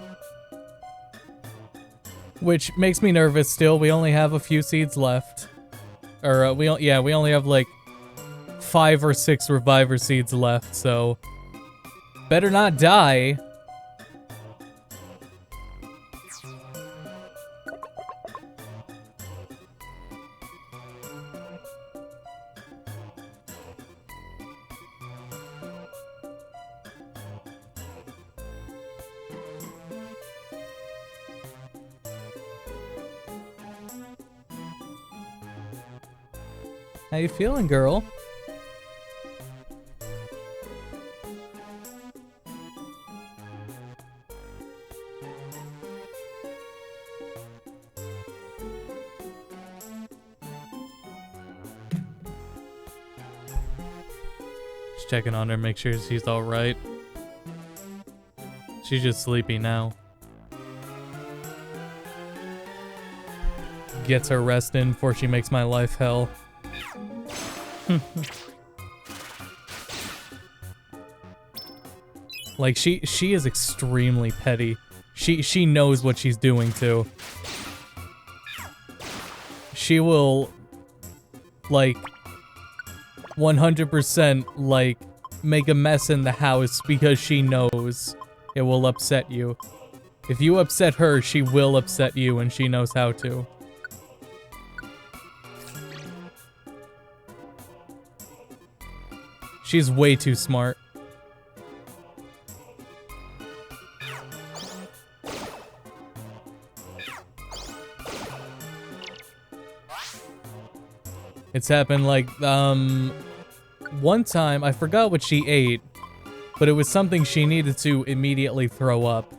Which makes me nervous still. We only have a few seeds left. Or, we only have like 5 or 6 Reviver Seeds left, so... Better not die. How you feeling, girl? Just checking on her, make sure she's all right. She's just sleepy now. Gets her rest in before she makes my life hell. Like she is extremely petty. She knows what she's doing too. She will like 100% like make a mess in the house because she knows it will upset you. If you upset her, she will upset you, and she knows how to. She's way too smart. It's happened like, one time, I forgot what she ate, but it was something she needed to immediately throw up.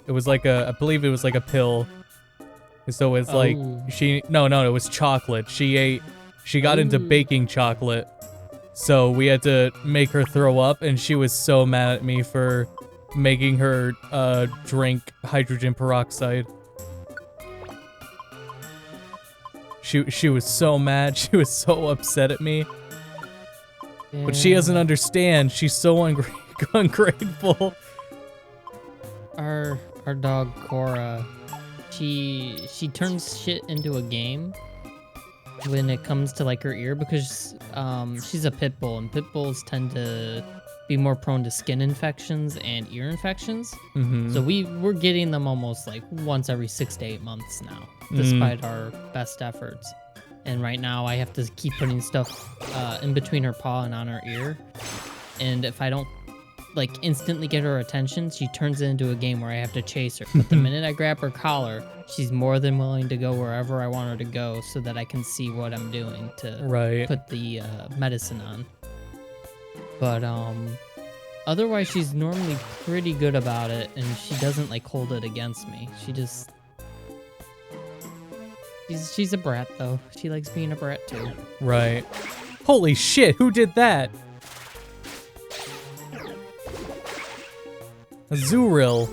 It was like I believe it was like a pill. So it's like, no, it was chocolate. She got into baking chocolate. So we had to make her throw up, and she was so mad at me for making her drink hydrogen peroxide. She was so mad. She was so upset at me. Yeah. But she doesn't understand. She's so ungrateful.
Our dog Cora, she turns shit into a game when it comes to like her ear, because she's a pit bull, and pit bulls tend to be more prone to skin infections and ear infections. So we're getting them almost like once every 6 to 8 months now, despite our best efforts. And right now I have to keep putting stuff in between her paw and on her ear, and if I don't like instantly get her attention, she turns it into a game where I have to chase her. But the minute I grab her collar, she's more than willing to go wherever I want her to go, so that I can see what I'm doing to put the medicine on. But otherwise she's normally pretty good about it, and she doesn't like hold it against me. She just she's a brat though. She likes being a brat too.
Right. Holy shit, who did that? Azurill.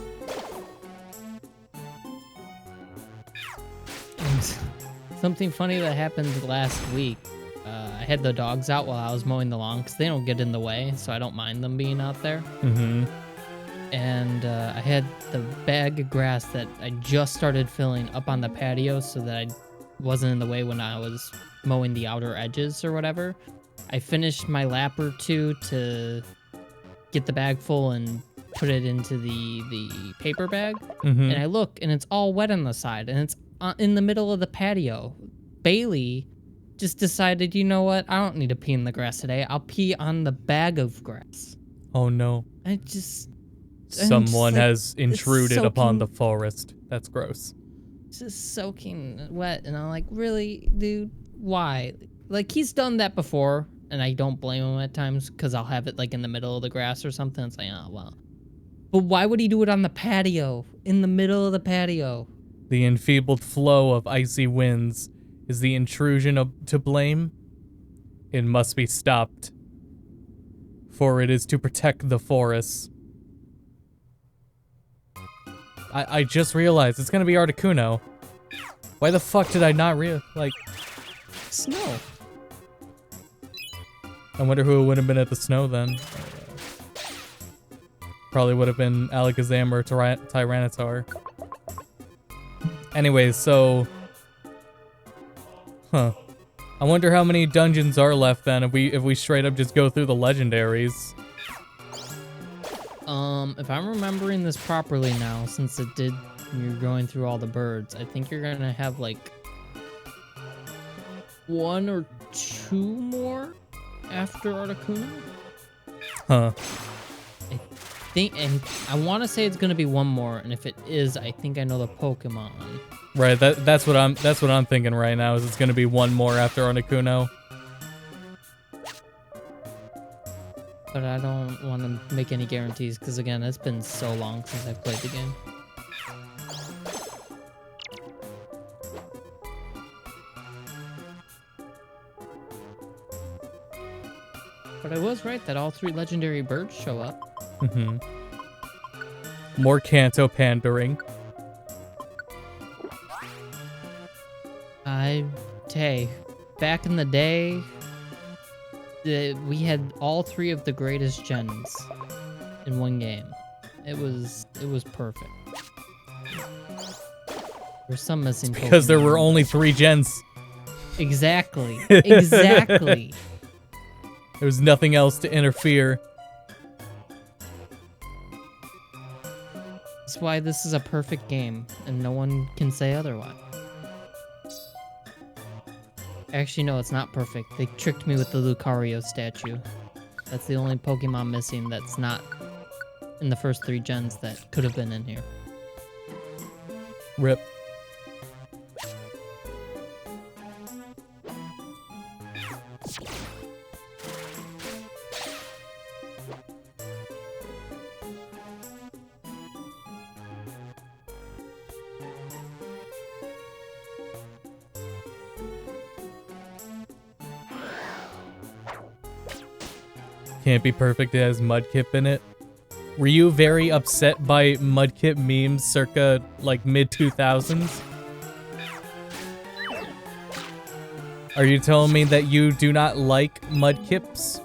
Something funny that happened last week. I had the dogs out while I was mowing the lawn because they don't get in the way, so I don't mind them being out there. And I had the bag of grass that I just started filling up on the patio so that I wasn't in the way when I was mowing the outer edges or whatever. I finished my lap or two to get the bag full and put it into the paper bag. And I look, and it's all wet on the side, and it's in the middle of the patio. Bailey just decided, you know what? I don't need to pee in the grass today. I'll pee on the bag of grass.
Oh no.
Someone
has intruded upon the forest. That's gross.
Just soaking wet, and I'm like, really, dude? Why? Like, he's done that before, and I don't blame him at times, because I'll have it like in the middle of the grass or something. It's like, oh well. But why would he do it on the patio? In the middle of the patio?
The enfeebled flow of icy winds is the intrusion to blame. It must be stopped, for it is to protect the forests. I just realized it's gonna be Articuno. Why the fuck did I not
Snow.
I wonder who would have been at the snow then. Probably would have been Alakazam or Tyranitar. Anyways, so... I wonder how many dungeons are left then if we straight up just go through the legendaries.
If I'm remembering this properly now, since you're going through all the birds, I think you're gonna have like 1 or 2 more after Articuno. I think, and I want to say it's gonna be 1 more, and if it is, I think I know the Pokemon.
Right, that's what I'm thinking right now. Is it's gonna be 1 more after Articuno.
But I don't want to make any guarantees because, again, it's been so long since I've played the game. But I was right that all 3 legendary birds show up.
Mm-hmm. More Kanto pandering.
Hey, back in the day, we had all 3 of the greatest gens in one game. It was perfect. There's some missing
Because there
Pokemon.
were only 3 gens.
Exactly. Exactly.
There was nothing else to interfere.
That's why this is a perfect game, and no one can say otherwise. Actually, no, it's not perfect. They tricked me with the Lucario statue. That's the only Pokemon missing that's not in the first 3 gens that could have been in here.
Rip. Can't be perfect, it has Mudkip in it. Were you very upset by Mudkip memes circa, like, mid-2000s? Are you telling me that you do not like Mudkips?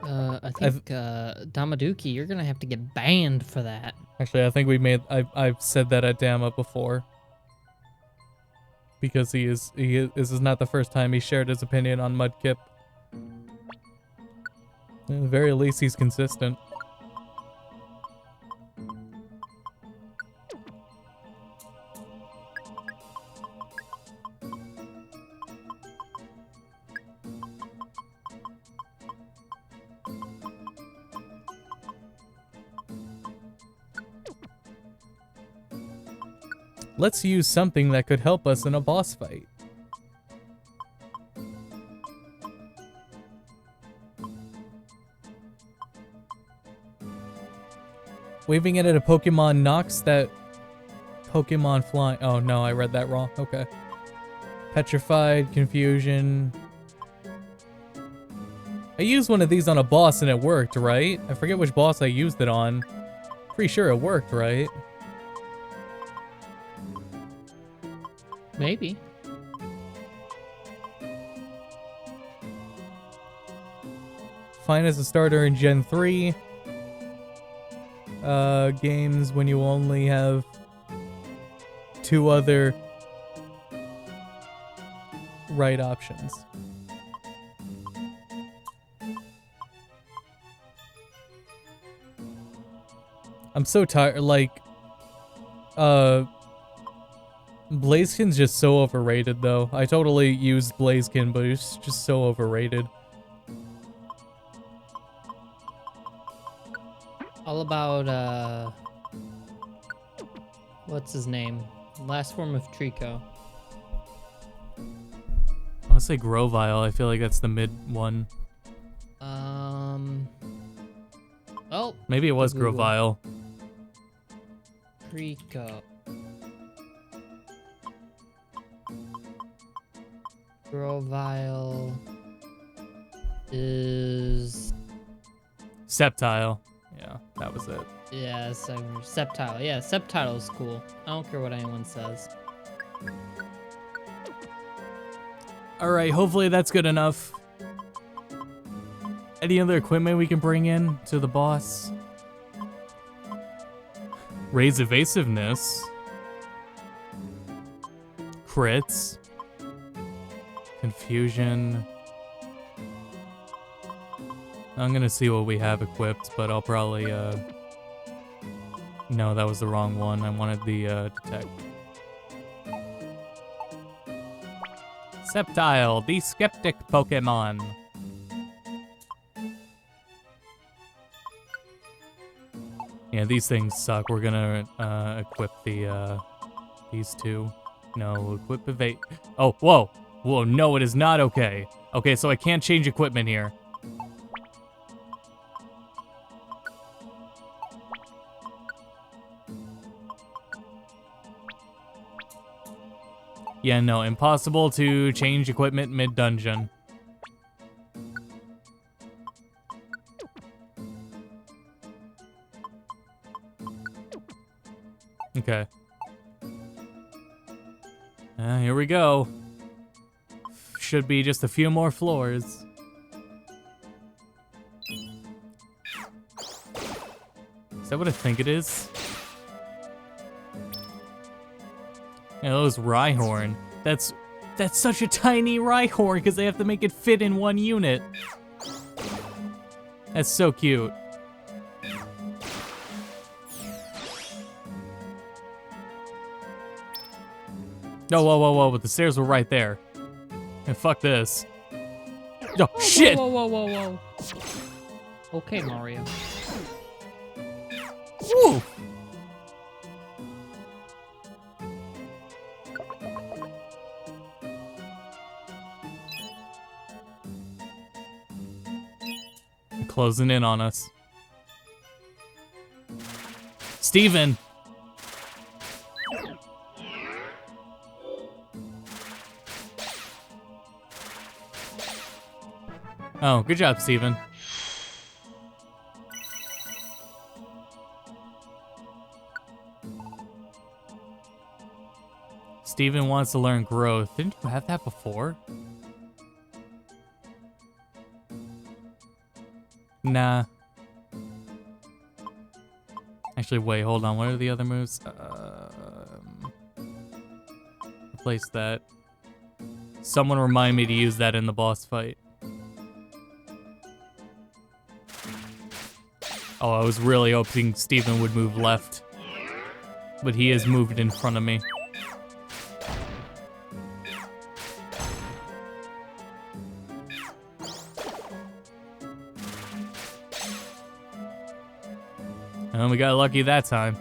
I think, Damaduki, you're gonna have to get banned for that.
Actually, I think I've said that at Dama before. Because this is not the first time he shared his opinion on Mudkip. At the very least, he's consistent. Let's use something that could help us in a boss fight. Waving it at a Pokemon knocks that Pokemon flying. Oh no, I read that wrong. Okay. Petrified, confusion. I used one of these on a boss and it worked, right? I forget which boss I used it on. Pretty sure it worked, right?
Maybe.
Fine as a starter in Gen 3. Games when you only have 2 other right options. I'm so tired, like, Blaziken's just so overrated, though. I totally used Blaziken, but it's just so overrated.
All about, what's his name? Last form of Trico.
I want to say Grovyle. I feel like that's the mid one.
Oh.
Maybe it was
Google.
Grovyle.
Trico. Grovyle is...
Sceptile. Yeah, that was it.
Yeah, Sceptile. Yeah, Sceptile's cool. I don't care what anyone says.
Alright, hopefully that's good enough. Any other equipment we can bring in to the boss? Raise evasiveness. Crits. Confusion. I'm gonna see what we have equipped, but I'll probably, No, that was the wrong one. I wanted the, Detect. Sceptile, the skeptic Pokemon. Yeah, these things suck. We're gonna, equip the, these two. No, equip evade. Oh, whoa! Whoa, no, it is not okay. Okay, so I can't change equipment here. Yeah, no, impossible to change equipment mid-dungeon. Okay. Here we go. Should be just a few more floors. Is that what I think it is? Yeah, that was Rhyhorn. That's such a tiny Rhyhorn because they have to make it fit in one unit. That's so cute. No, whoa, whoa, whoa, but the stairs were right there. And fuck this. Oh, shit!
Whoa, whoa, whoa, whoa, whoa. Okay, Mario.
Woo! Closing in on us. Steven! Oh, good job, Steven. Steven wants to learn growth. Didn't you have that before? Nah. Actually, wait, hold on. What are the other moves? Replace that. Someone remind me to use that in the boss fight. Oh, I was really hoping Steven would move left. But he has moved in front of me. And we got lucky that time.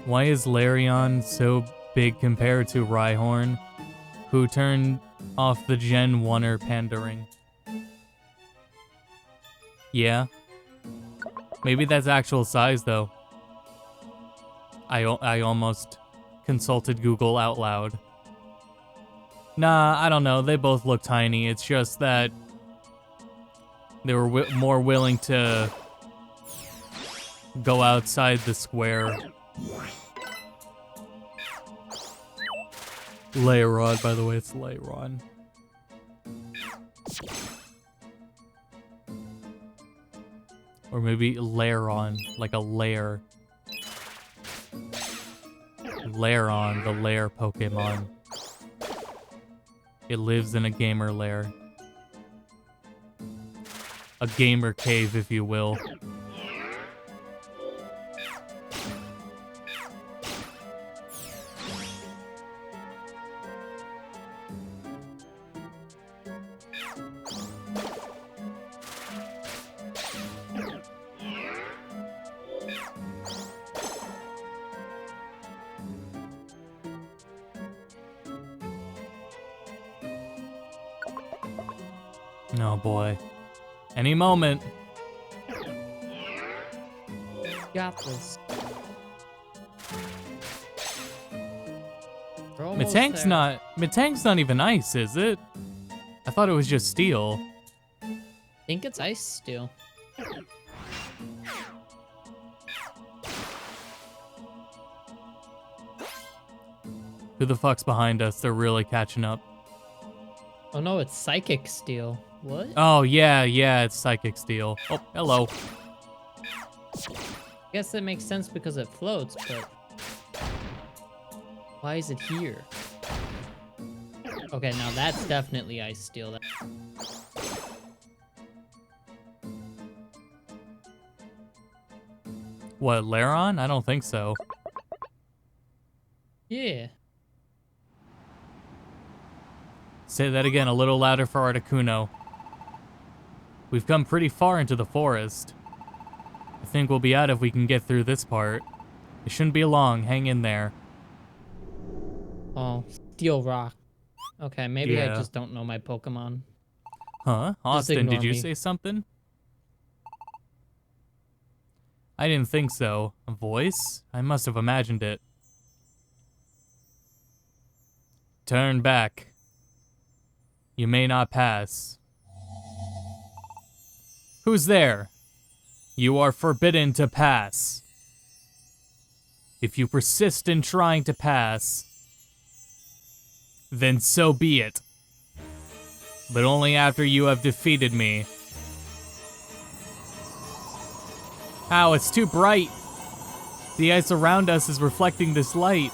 Why is Larion so big compared to Rhyhorn, who turned off the Gen 1er pandering? Yeah. Maybe that's actual size, though. I almost consulted Google out loud. Nah, I don't know. They both look tiny. It's just that they were more willing to go outside the square. Lairon, by the way, it's Lairon. Or maybe Lairon, like a lair. Lairon, the lair Pokemon. It lives in a gamer lair. A gamer cave, if you will. Oh boy. Any moment.
Got this. We're almost
Metang's
there.
not even ice, is it? I thought it was just steel.
I think it's ice steel.
Who the fuck's behind us? They're really catching up.
Oh no, it's psychic steel. What?
Oh yeah, it's psychic steel. Oh, hello.
I guess that makes sense because it floats, but why is it here? Okay, now that's definitely ice steel.
What, Lairon? I don't think so.
Yeah.
Say that again, a little louder for Articuno. We've come pretty far into the forest. I think we'll be out if we can get through this part. It shouldn't be long, hang in there.
Oh, Steel Rock. Okay, maybe I
Yeah.
just don't know my Pokemon.
Huh? Austin, did
ignore
you
me.
say something? I didn't think so. A voice? I must have imagined it. Turn back. You may not pass. Who's there? You are forbidden to pass. If you persist in trying to pass, then so be it. But only after you have defeated me. Ow, it's too bright. The ice around us is reflecting this light.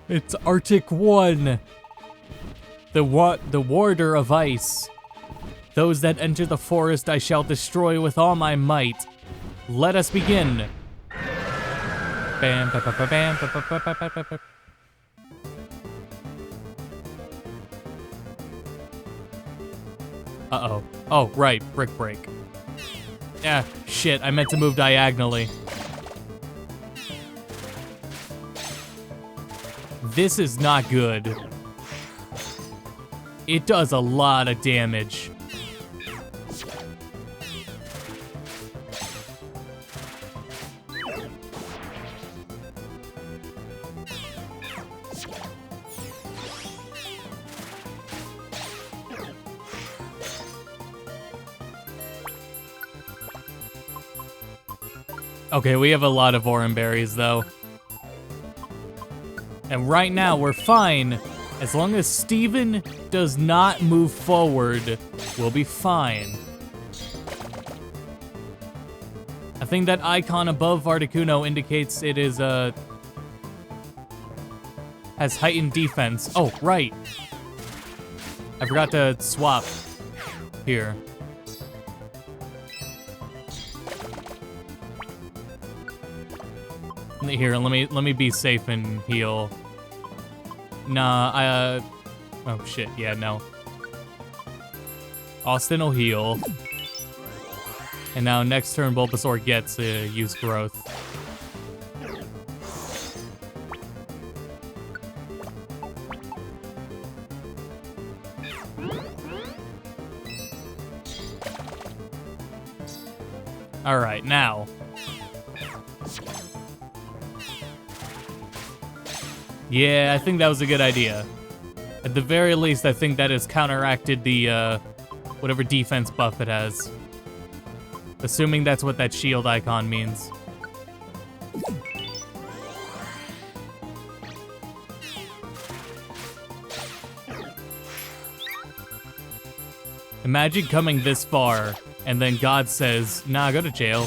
It's Arctic 1. The warder of ice. Those that enter the forest I shall destroy with all my might. Let us begin. Bam, ba, ba, ba, bam, ba, ba, ba, ba, ba, ba, ba. Uh-oh. Oh, right, brick break. Yeah, shit, I meant to move diagonally. This is not good. It does a lot of damage. Okay, we have a lot of Oran berries, though. And right now, we're fine. As long as Steven does not move forward, we'll be fine. I think that icon above Articuno indicates it is, has heightened defense. Oh, right. I forgot to swap here. Here, let me be safe and heal. Nah, oh shit, yeah, no. Austin will heal. And now next turn Bulbasaur gets use growth. Alright, now. Yeah, I think that was a good idea. At the very least, I think that has counteracted the, whatever defense buff it has. Assuming that's what that shield icon means. Imagine coming this far, and then God says, nah, go to jail.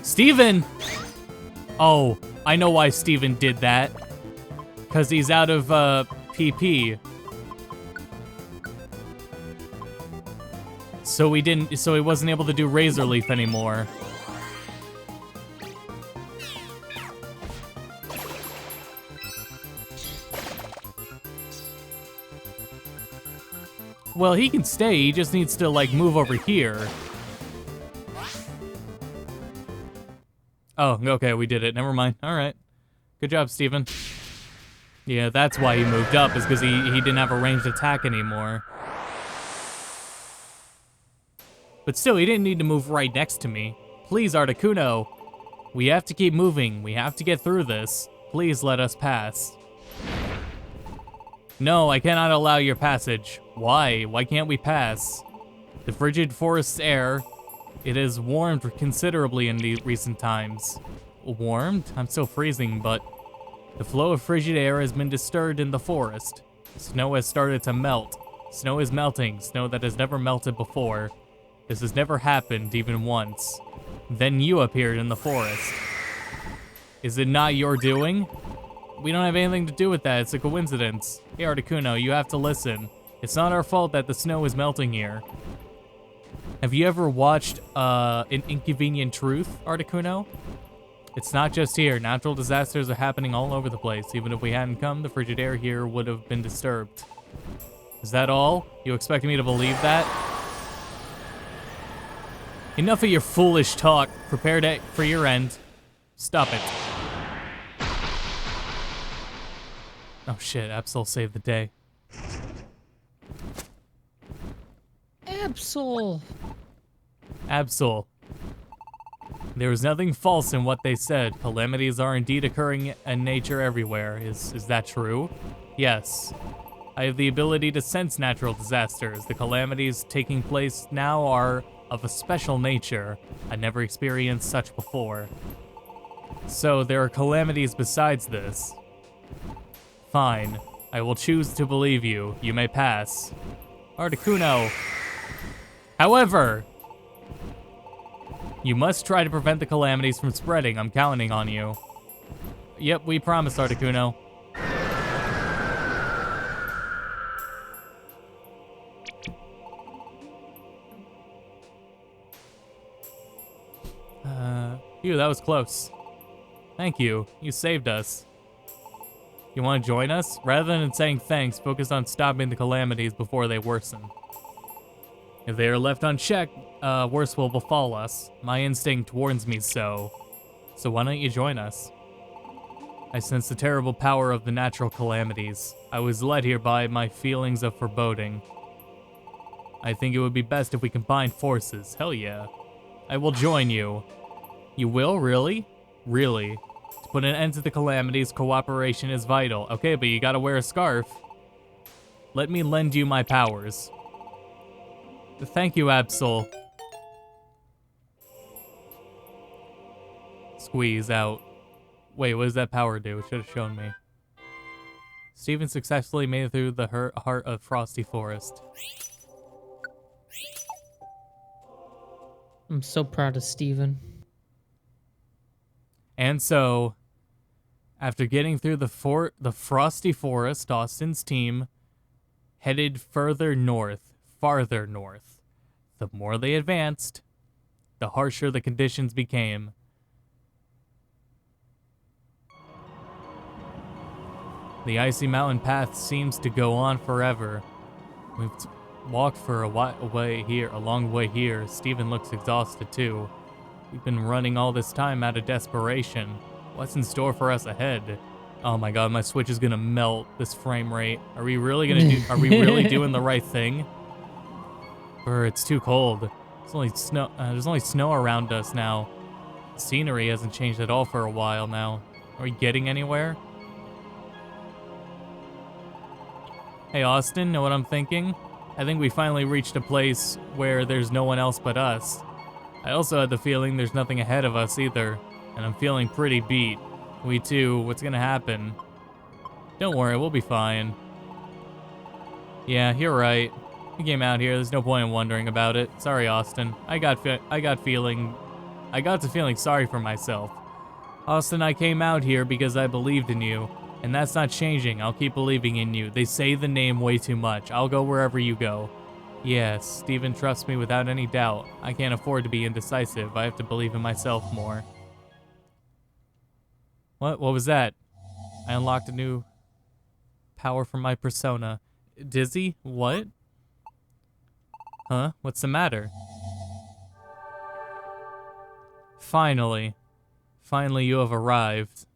Steven! Oh, I know why Steven did that. Because he's out of, PP. So he wasn't able to do Razor Leaf anymore. Well, he can stay, he just needs to, like, move over here. Oh, okay, we did it. Never mind. Alright. Good job, Steven. Yeah, that's why he moved up, is because he didn't have a ranged attack anymore. But still, he didn't need to move right next to me. Please, Articuno. We have to keep moving. We have to get through this. Please let us pass. No, I cannot allow your passage. Why? Why can't we pass? The frigid forest's air, it has warmed considerably in the recent times. Warmed? I'm still freezing, but the flow of frigid air has been disturbed in the forest. Snow has started to melt. Snow is melting, snow that has never melted before. This has never happened even once. Then you appeared in the forest. Is it not your doing? We don't have anything to do with that, it's a coincidence. Hey Articuno, you have to listen. It's not our fault that the snow is melting here. Have you ever watched An Inconvenient Truth, Articuno? It's not just here. Natural disasters are happening all over the place. Even if we hadn't come, the frigid air here would have been disturbed. Is that all? You expected me to believe that? Enough of your foolish talk. Prepare for your end. Stop it. Oh shit, Absol saved the day.
Absol!
Absol. There was nothing false in what they said. Calamities are indeed occurring in nature everywhere. Is that true? Yes. I have the ability to sense natural disasters. The calamities taking place now are of a special nature. I never experienced such before. So there are calamities besides this. Fine. I will choose to believe you. You may pass. Articuno. However, you must try to prevent the calamities from spreading. I'm counting on you. Yep, we promise, Articuno. Phew, that was close. Thank you. You saved us. You want to join us? Rather than saying thanks, focus on stopping the calamities before they worsen. If they are left unchecked, worse will befall us. My instinct warns me so. So why don't you join us? I sense the terrible power of the natural calamities. I was led here by my feelings of foreboding. I think it would be best if we combined forces. Hell yeah. I will join you. You will? Really? Really? To put an end to the calamities, cooperation is vital. Okay, but you gotta wear a scarf. Let me lend you my powers. Thank you, Absol. Squeeze out. Wait, what does that power do? It should have shown me. Steven successfully made it through the heart of Frosty Forest.
I'm so proud of Steven.
And so, after getting through the Frosty Forest, Austin's team headed farther north. The more they advanced, the harsher the conditions became. The icy mountain path seems to go on forever. We've walked for a long way here. Steven looks exhausted too. We've been running all this time out of desperation. What's in store for us ahead? Oh my god, my Switch is gonna melt this frame rate. Are we really doing the right thing? Or it's too cold. It's only snow. There's only snow around us now. The scenery hasn't changed at all for a while now. Are we getting anywhere? Hey Austin, know what I'm thinking? I think we finally reached a place where there's no one else but us. I also had the feeling there's nothing ahead of us either, and I'm feeling pretty beat. We too, what's gonna happen? Don't worry, we'll be fine. Yeah, you're right. We came out here, there's no point in wondering about it. Sorry, Austin. I got to feeling sorry for myself. Austin, I came out here because I believed in you, and that's not changing. I'll keep believing in you. They say the name way too much. I'll go wherever you go. Yes, Steven trusts me without any doubt. I can't afford to be indecisive. I have to believe in myself more. What was that? I unlocked a new power from my persona. Dizzy? What? Huh? What's the matter? Finally. Finally you have arrived.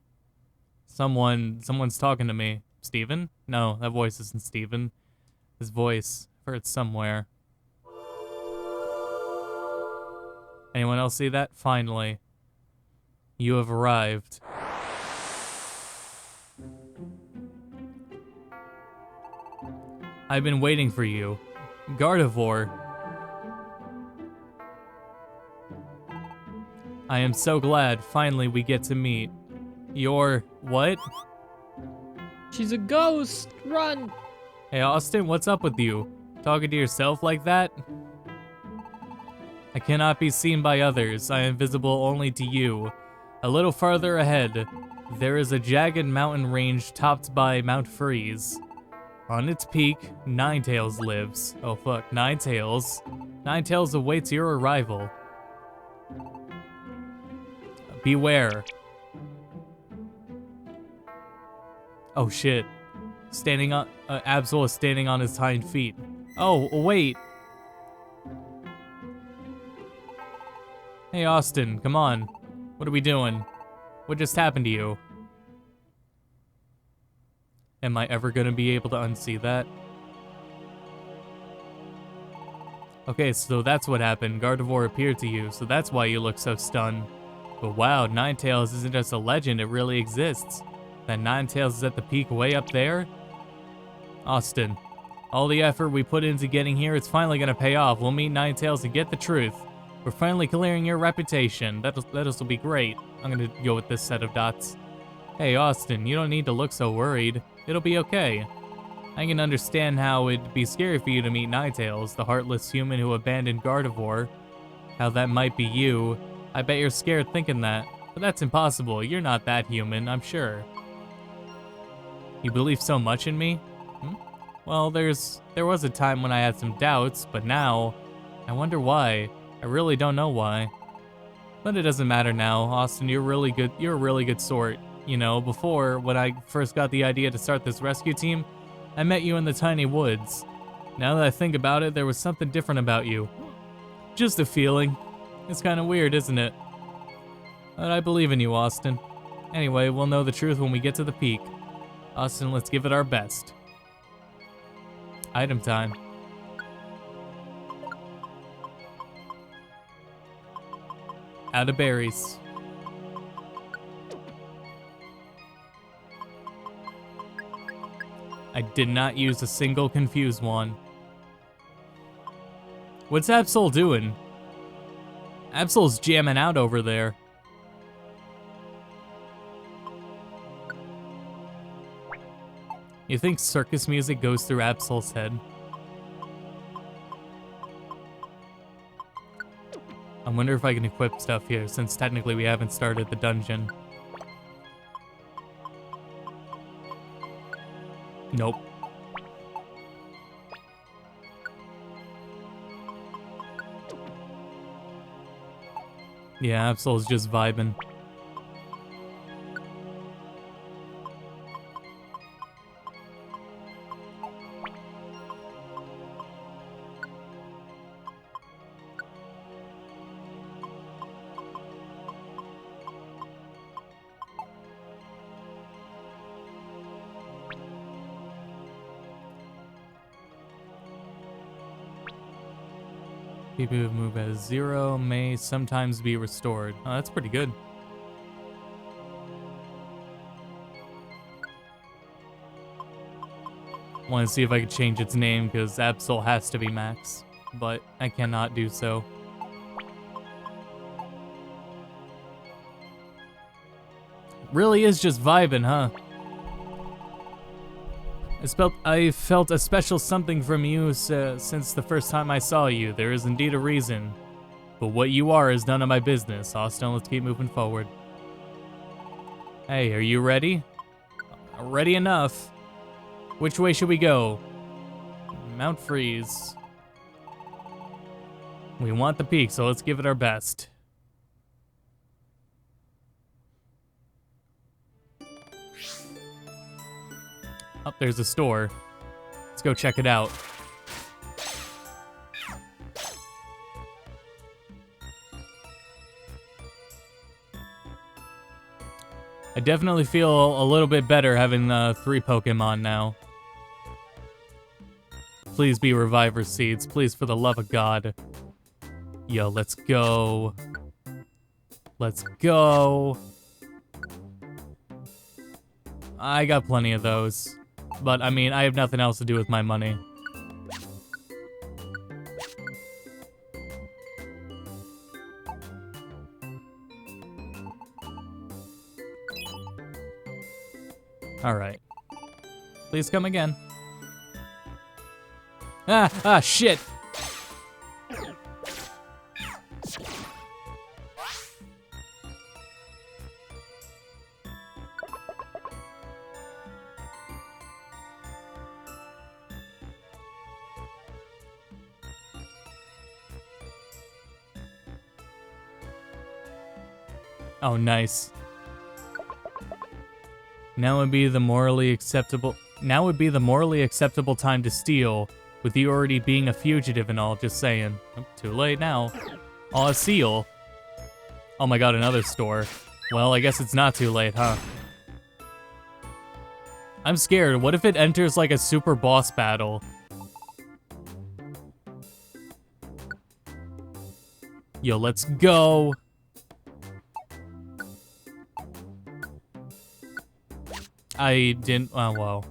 Someone's talking to me. Steven? No, that voice isn't Steven. His voice, I've heard it somewhere. Anyone else see that? Finally. You have arrived. I've been waiting for you. Gardevoir. I am so glad finally we get to meet. You're what?
She's a ghost! Run!
Hey, Austin, what's up with you? Talking to yourself like that? I cannot be seen by others. I am visible only to you. A little farther ahead, there is a jagged mountain range topped by Mount Freeze. On its peak, Ninetales lives. Oh fuck, Ninetales. Ninetales awaits your arrival. Beware. Oh shit. Standing on, Absol is standing on his hind feet. Oh, wait. Hey Austin, come on. What are we doing? What just happened to you? Am I ever gonna be able to unsee that? Okay, so that's what happened. Gardevoir appeared to you, so that's why you look so stunned. But wow, Ninetales isn't just a legend, it really exists. That Ninetales is at the peak way up there? Austin, all the effort we put into getting here, it's finally gonna pay off. We'll meet Ninetales and get the truth. We're finally clearing your reputation. That'll be great. I'm gonna go with this set of dots. Hey Austin, you don't need to look so worried. It'll be okay. I can understand how it'd be scary for you to meet Ninetales, the heartless human who abandoned Gardevoir. How that might be you. I bet you're scared thinking that. But that's impossible. You're not that human, I'm sure. You believe so much in me? Well, there was a time when I had some doubts, but now, I wonder why. I really don't know why. But it doesn't matter now, Austin, you're really good. You're a really good sort. You know, before, when I first got the idea to start this rescue team, I met you in the tiny woods. Now that I think about it, there was something different about you. Just a feeling. It's kind of weird, isn't it? But I believe in you, Austin. Anyway, we'll know the truth when we get to the peak. Austin, let's give it our best. Item time. Out of berries. I did not use a single confused one. What's Absol doing? Absol's jamming out over there. You think circus music goes through Absol's head? I wonder if I can equip stuff here, since technically we haven't started the dungeon. Nope. Yeah, Absol's just vibing. People who move as 0 may sometimes be restored. Oh, that's pretty good. Want to see if I could change its name, because Absol has to be Max, but I cannot do so. Really is just vibing, huh? I felt a special something from you since the first time I saw you. There is indeed a reason. But what you are is none of my business. Austin, let's keep moving forward. Hey, are you ready? Ready enough. Which way should we go? Mount Freeze. We want the peak, so let's give it our best. Oh, there's a store. Let's go check it out. I definitely feel a little bit better having 3 Pokemon now. Please be Reviver Seeds, please, for the love of God. Yo, let's go. Let's go. I got plenty of those. But, I mean, I have nothing else to do with my money. Alright. Please come again. Shit. Oh, nice. Now would be the morally acceptable time to steal, with you already being a fugitive and all, just saying. Oh, too late now. Oh, a seal. Oh my god, another store. Well, I guess it's not too late, huh? I'm scared. What if it enters like a super boss battle? Yo, let's go. I didn't. Oh, whoa.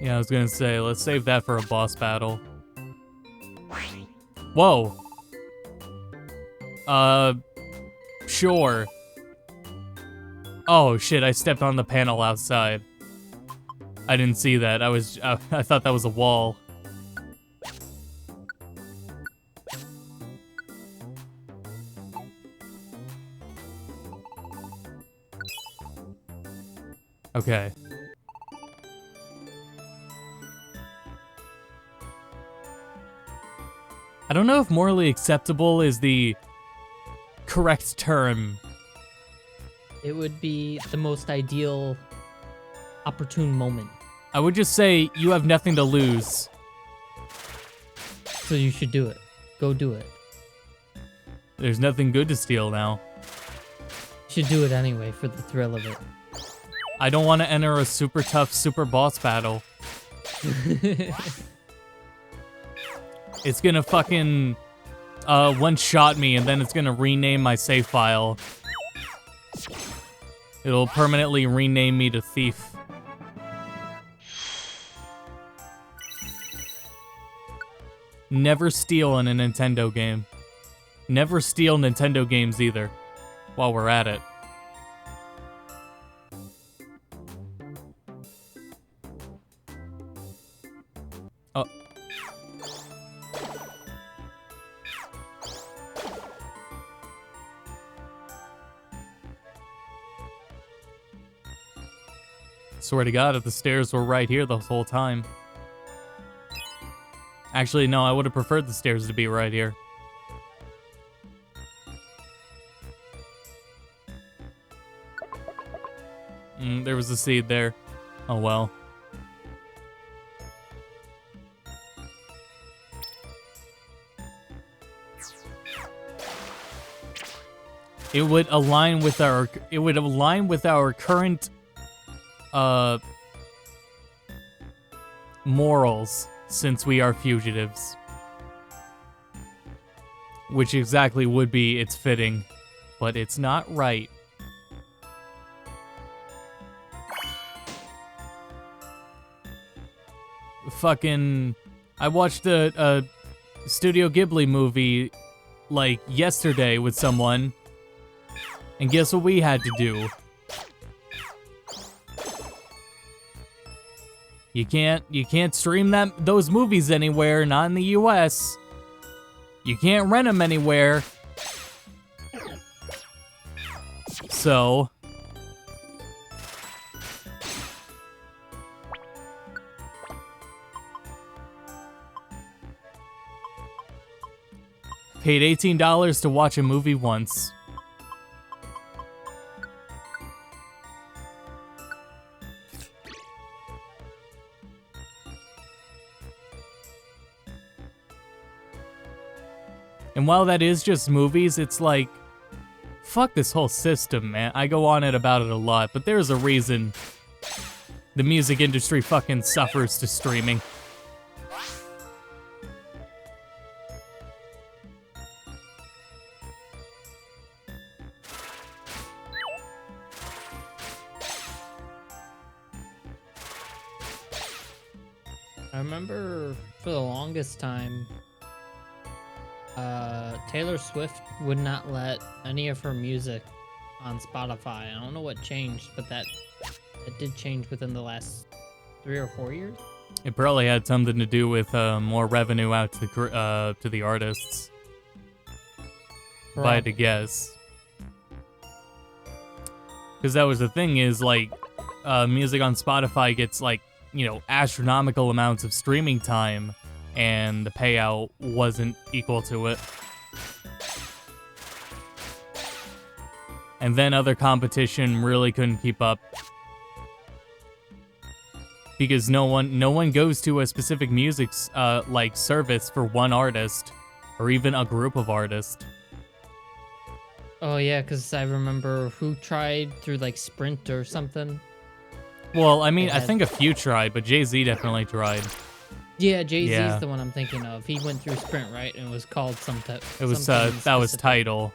Yeah, I was gonna say, let's save that for a boss battle. Whoa. Sure. Oh shit, I stepped on the panel outside. I didn't see that. I thought that was a wall. Okay. I don't know if morally acceptable is the correct term.
It would be the most ideal, opportune moment.
I would just say you have nothing to lose.
So you should do it. Go do it.
There's nothing good to steal now.
You should do it anyway for the thrill of it.
I don't want to enter a super tough super boss battle. It's gonna fucking one-shot me, and then it's gonna rename my save file. It'll permanently rename me to Thief. Never steal in a Nintendo game. Never steal Nintendo games either, while we're at it. Oh. Swear to God, if the stairs were right here the whole time. Actually, no, I would have preferred the stairs to be right here. There was a seed there. Oh well. It would align with our current morals, since we are fugitives. Which exactly would be it's fitting, but it's not right. Fucking, I watched a Studio Ghibli movie like yesterday with someone, and guess what we had to do? You can't stream those movies anywhere, not in the US. You can't rent them anywhere. So paid $18 to watch a movie once. And while that is just movies, it's like, fuck this whole system, man. I go on it about it a lot, but there's a reason the music industry fucking suffers to streaming.
I remember for the longest time, Taylor Swift would not let any of her music on Spotify. I don't know what changed, but that It did change within the last 3 or 4 years.
It probably had something to do with more revenue out to the artists. If I had to guess. Because that was the thing is, like, music on Spotify gets, like, you know, astronomical amounts of streaming time, and the payout wasn't equal to it. And then other competition really couldn't keep up. Because no one goes to a specific music like service for one artist or even a group of artists.
Oh yeah, because I remember who tried through like Sprint or something.
Well, I mean, I think a few tried, but Jay-Z definitely tried.
Yeah, Jay-Z's
Yeah.
the one I'm thinking of. He went through Sprint, right? And it was called some type.
It was
something
that was
specific.
Tidal.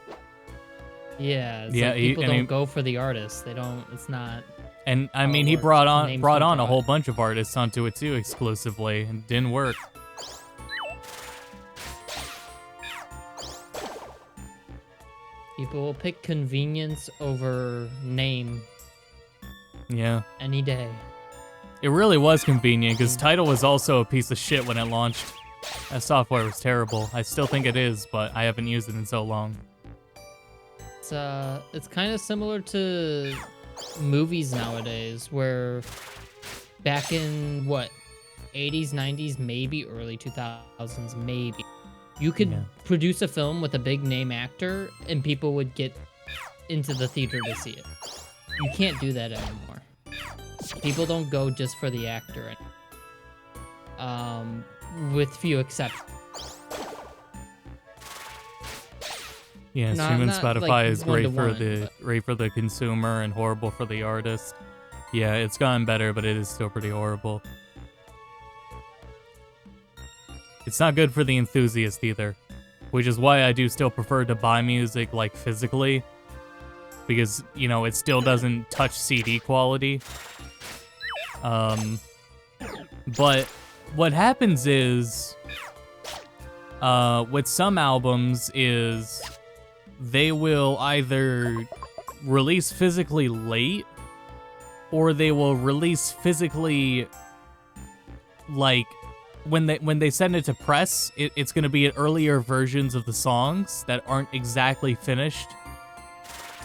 Yeah, it's
Yeah,
like
he-
people
and
don't
he-
go for the artist. They don't. It's not.
And I
How it
mean, he
works.
brought on
Names
brought
don't
on a
provide.
whole bunch of artists onto it too exclusively, and it didn't work.
People will pick convenience over name
Yeah.
any day.
It really was convenient because Tidal was also a piece of shit when it launched. That software was terrible. I still think it is, but I haven't used it in so long.
It's kind of similar to movies nowadays, where back in what 80s, 90s, maybe early 2000s, maybe you could
Yeah.
produce a film with a big name actor and people would get into the theater to see it. You can't do that anymore. People don't go just for the actor, with few exceptions.
Yeah,
Not-
streaming
not,
Spotify
like,
is great for
one-to-one,
great for the consumer and horrible for the artist. Yeah, it's gotten better, but it is still pretty horrible. It's not good for the enthusiast either, which is why I do still prefer to buy music like physically, because you know it still doesn't touch CD quality. But what happens is, with some albums is they will either release physically late or they will release physically like when they send it to press, it's going to be at earlier versions of the songs that aren't exactly finished.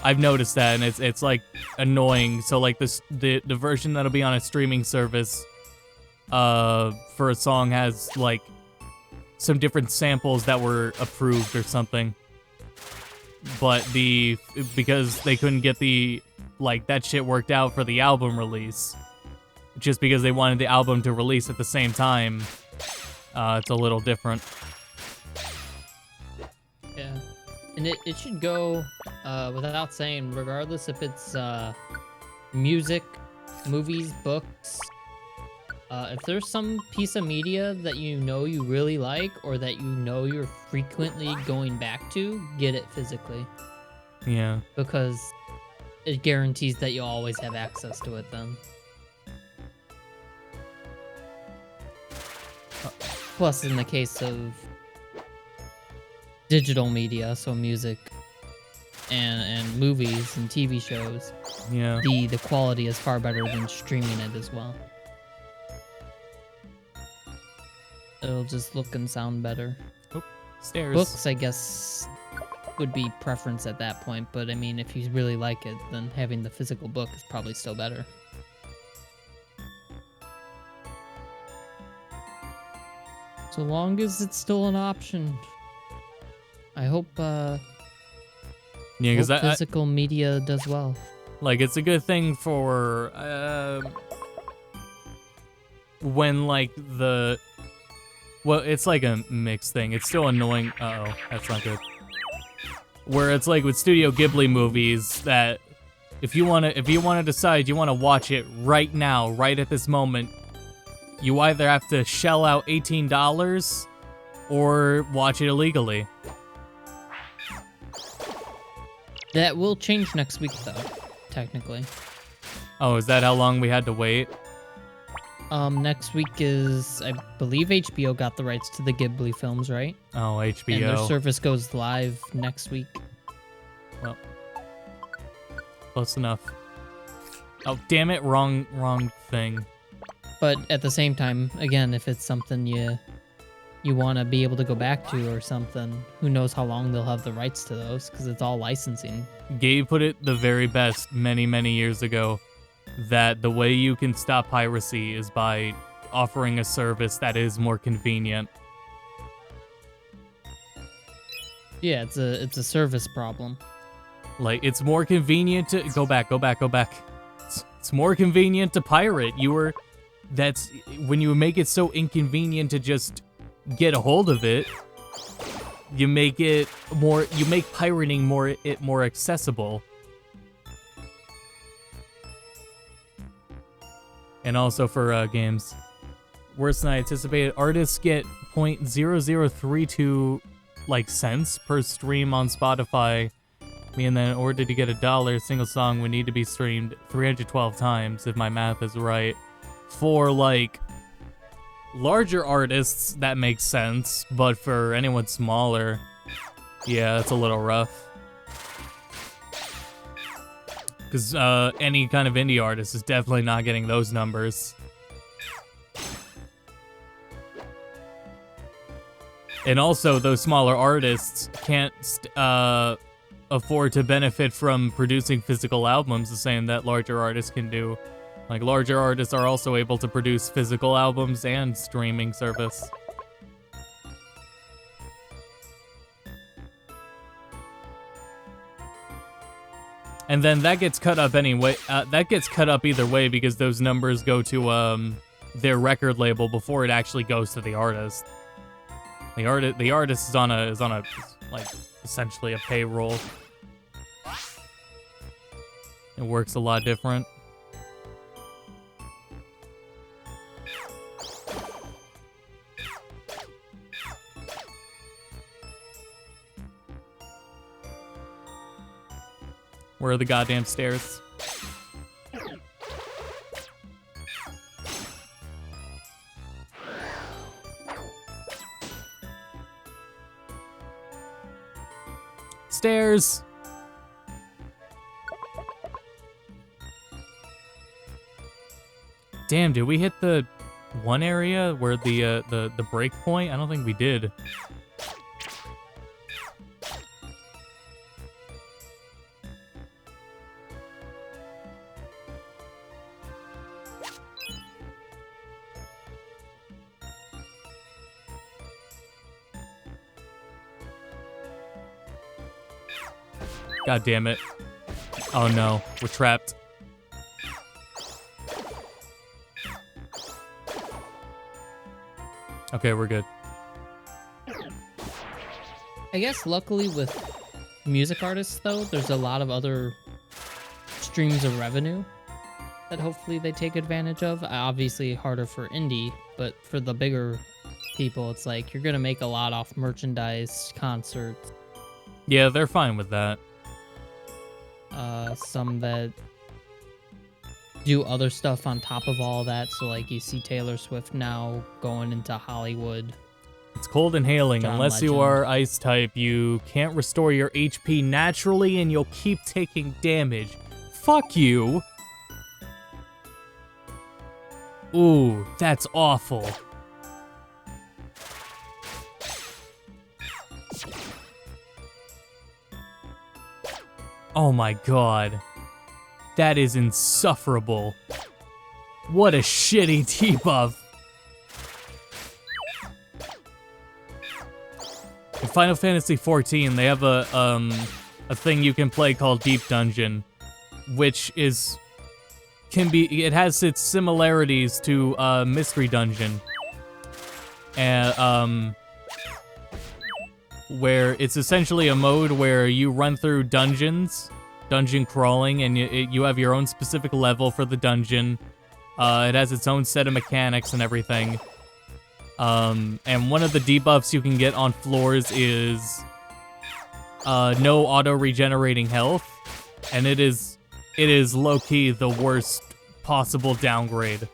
I've noticed that, and it's like annoying. So like the version that'll be on a streaming service for a song has like some different samples that were approved or something. But because they couldn't get that shit worked out for the album release, just because they wanted the album to release at the same time, it's a little different.
Yeah, and it should go without saying, regardless if it's music, movies, books. If there's some piece of media that you know you really like or that you know you're frequently going back to, get it physically.
Yeah.
Because it guarantees that you'll always have access to it then. Plus, in the case of digital media, so music and movies and TV shows,
Yeah.
the quality is far better than streaming it as well. It'll just look and sound better.
Stairs.
Books, I guess, would be preference at that point, but I mean, if you really like it, then having the physical book is probably still better. So long as it's still an option. I hope,
Yeah, because
physical media does well.
like it's a good thing for when like well, it's like a mixed thing. It's still annoying. Uh-oh, that's not good. Where it's like with Studio Ghibli movies that if you want to decide you want to watch it right now, right at this moment, you either have to shell out $18 or watch it illegally.
That will change next week, though, technically.
Oh, is that how long we had to wait?
Next week is, I believe HBO got the rights to the Ghibli films, right?
Oh, HBO.
And their service goes live next week.
Well, close enough. Oh, damn it, wrong thing.
But at the same time, again, if it's something you want to be able to go back to or something, who knows how long they'll have the rights to those, because it's all licensing.
Gabe put it the very best many years ago, that the way you can stop piracy is by offering a service that is more convenient.
Yeah, it's a service problem.
Like, it's more convenient to go back. It's more convenient to pirate. That's when you make it so inconvenient to just get a hold of it. You make pirating more accessible. And also for games, worse than I anticipated. Artists get 0.0032 like cents per stream on Spotify. And then in order to get $1, a single song would need to be streamed 312 times, if my math is right. For like larger artists, that makes sense, but for anyone smaller, yeah, it's a little rough. Because any kind of indie artist is definitely not getting those numbers. And also, those smaller artists can't afford to benefit from producing physical albums the same that larger artists can do. Like, larger artists are also able to produce physical albums and streaming service. And then that gets cut up anyway. That gets cut up either way because those numbers go to their record label before it actually goes to the artist. The artist is on a like essentially a payroll. It works a lot different. Where are the goddamn stairs? Stairs! Damn, did we hit the one area where the break point? I don't think we did. God damn it. Oh no, we're trapped. Okay, we're good.
I guess luckily with music artists though, there's a lot of other streams of revenue that hopefully they take advantage of. Obviously harder for indie, but for the bigger people, it's like you're gonna make a lot off merchandise, concerts.
Yeah, they're fine with that.
Some that do other stuff on top of all that. So like you see Taylor Swift now going into Hollywood.
It's cold and hailing.
John
Unless
Legend.
you are ice type, you can't restore your HP naturally and you'll keep taking damage. Fuck you. Ooh, that's awful. Oh my god. That is insufferable. What a shitty debuff. In Final Fantasy XIV, they have a thing you can play called Deep Dungeon, which it has its similarities to Mystery Dungeon. And where it's essentially a mode where you run through dungeon crawling, and you have your own specific level for the dungeon. It has its own set of mechanics and everything. And one of the debuffs you can get on floors is no auto-regenerating health, and it is low-key the worst possible downgrade.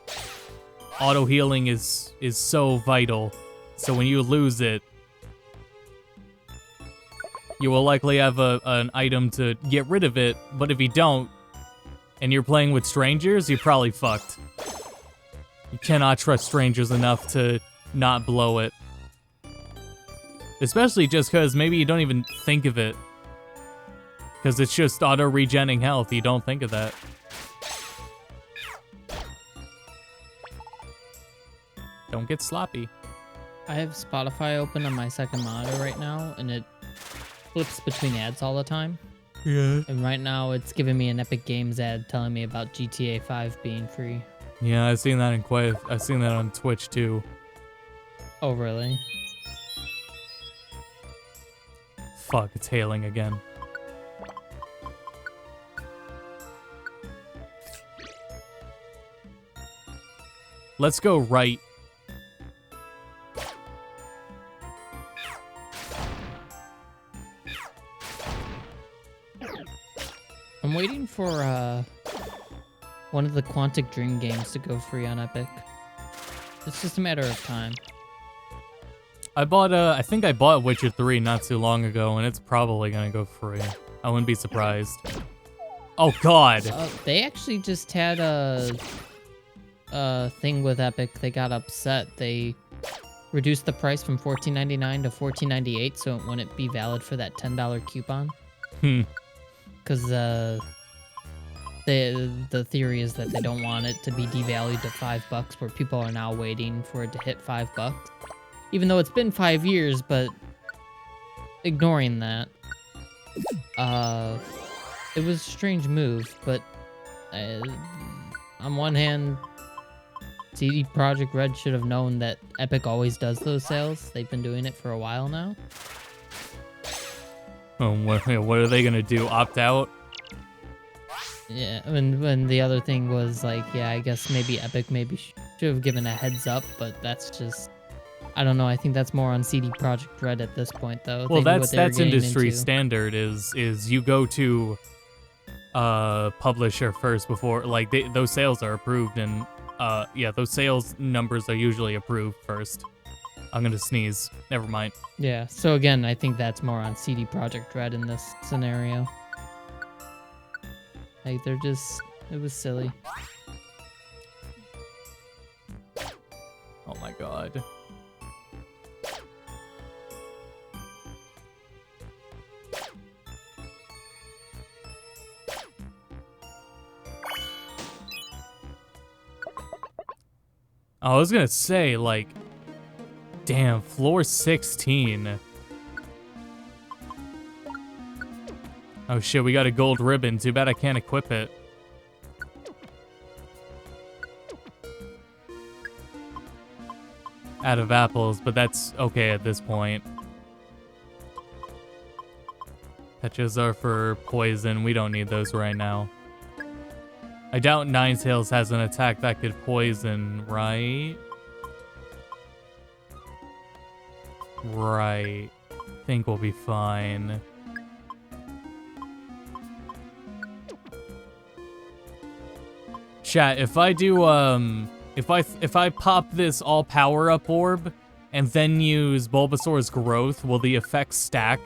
Auto-healing is so vital, so when you lose it, you will likely have an item to get rid of it, but if you don't, and you're playing with strangers, you're probably fucked. You cannot trust strangers enough to not blow it. Especially just because maybe you don't even think of it. Because it's just auto-regenning health, you don't think of that. Don't get sloppy.
I have Spotify open on my second monitor right now, and it flips between ads all the time.
Yeah.
And right now, it's giving me an Epic Games ad telling me about GTA 5 being free.
Yeah, I've seen that I've seen that on Twitch too.
Oh, really?
Fuck, it's hailing again. Let's go right.
I'm waiting for one of the Quantic Dream games to go free on Epic. It's just a matter of time.
I think I bought Witcher 3 not too long ago, and it's probably gonna go free. I wouldn't be surprised. Oh god!
They actually just had a thing with Epic. They got upset. They reduced the price from $14.99 to $14.98, so it wouldn't be valid for that $10 coupon. Because the theory is that they don't want it to be devalued to $5, where people are now waiting for it to hit $5. Even though it's been 5 years, but ignoring that, it was a strange move. But on one hand, CD Projekt Red should have known that Epic always does those sales. They've been doing it for a while now.
Oh, what are they gonna do? Opt out?
Yeah, when the other thing was like, yeah, I guess maybe Epic should have given a heads up, but that's just, I don't know. I think that's more on CD Projekt Red at this point, though.
Well, that's industry standard. Is you go to publisher first before, like, those sales are approved, and yeah, those sales numbers are usually approved first. I'm gonna sneeze. Never mind.
Yeah. So again, I think that's more on CD Projekt Red in this scenario. Like, they're just, it was silly.
Oh my god. I was gonna say, like, damn, floor 16. Oh shit, we got a gold ribbon. Too bad I can't equip it. Out of apples, but that's okay at this point. Patches are for poison. We don't need those right now. I doubt Ninetales has an attack that could poison, right? Right. Think we'll be fine. Chat, if I do, if I pop this all power-up orb and then use Bulbasaur's growth, will the effects stack?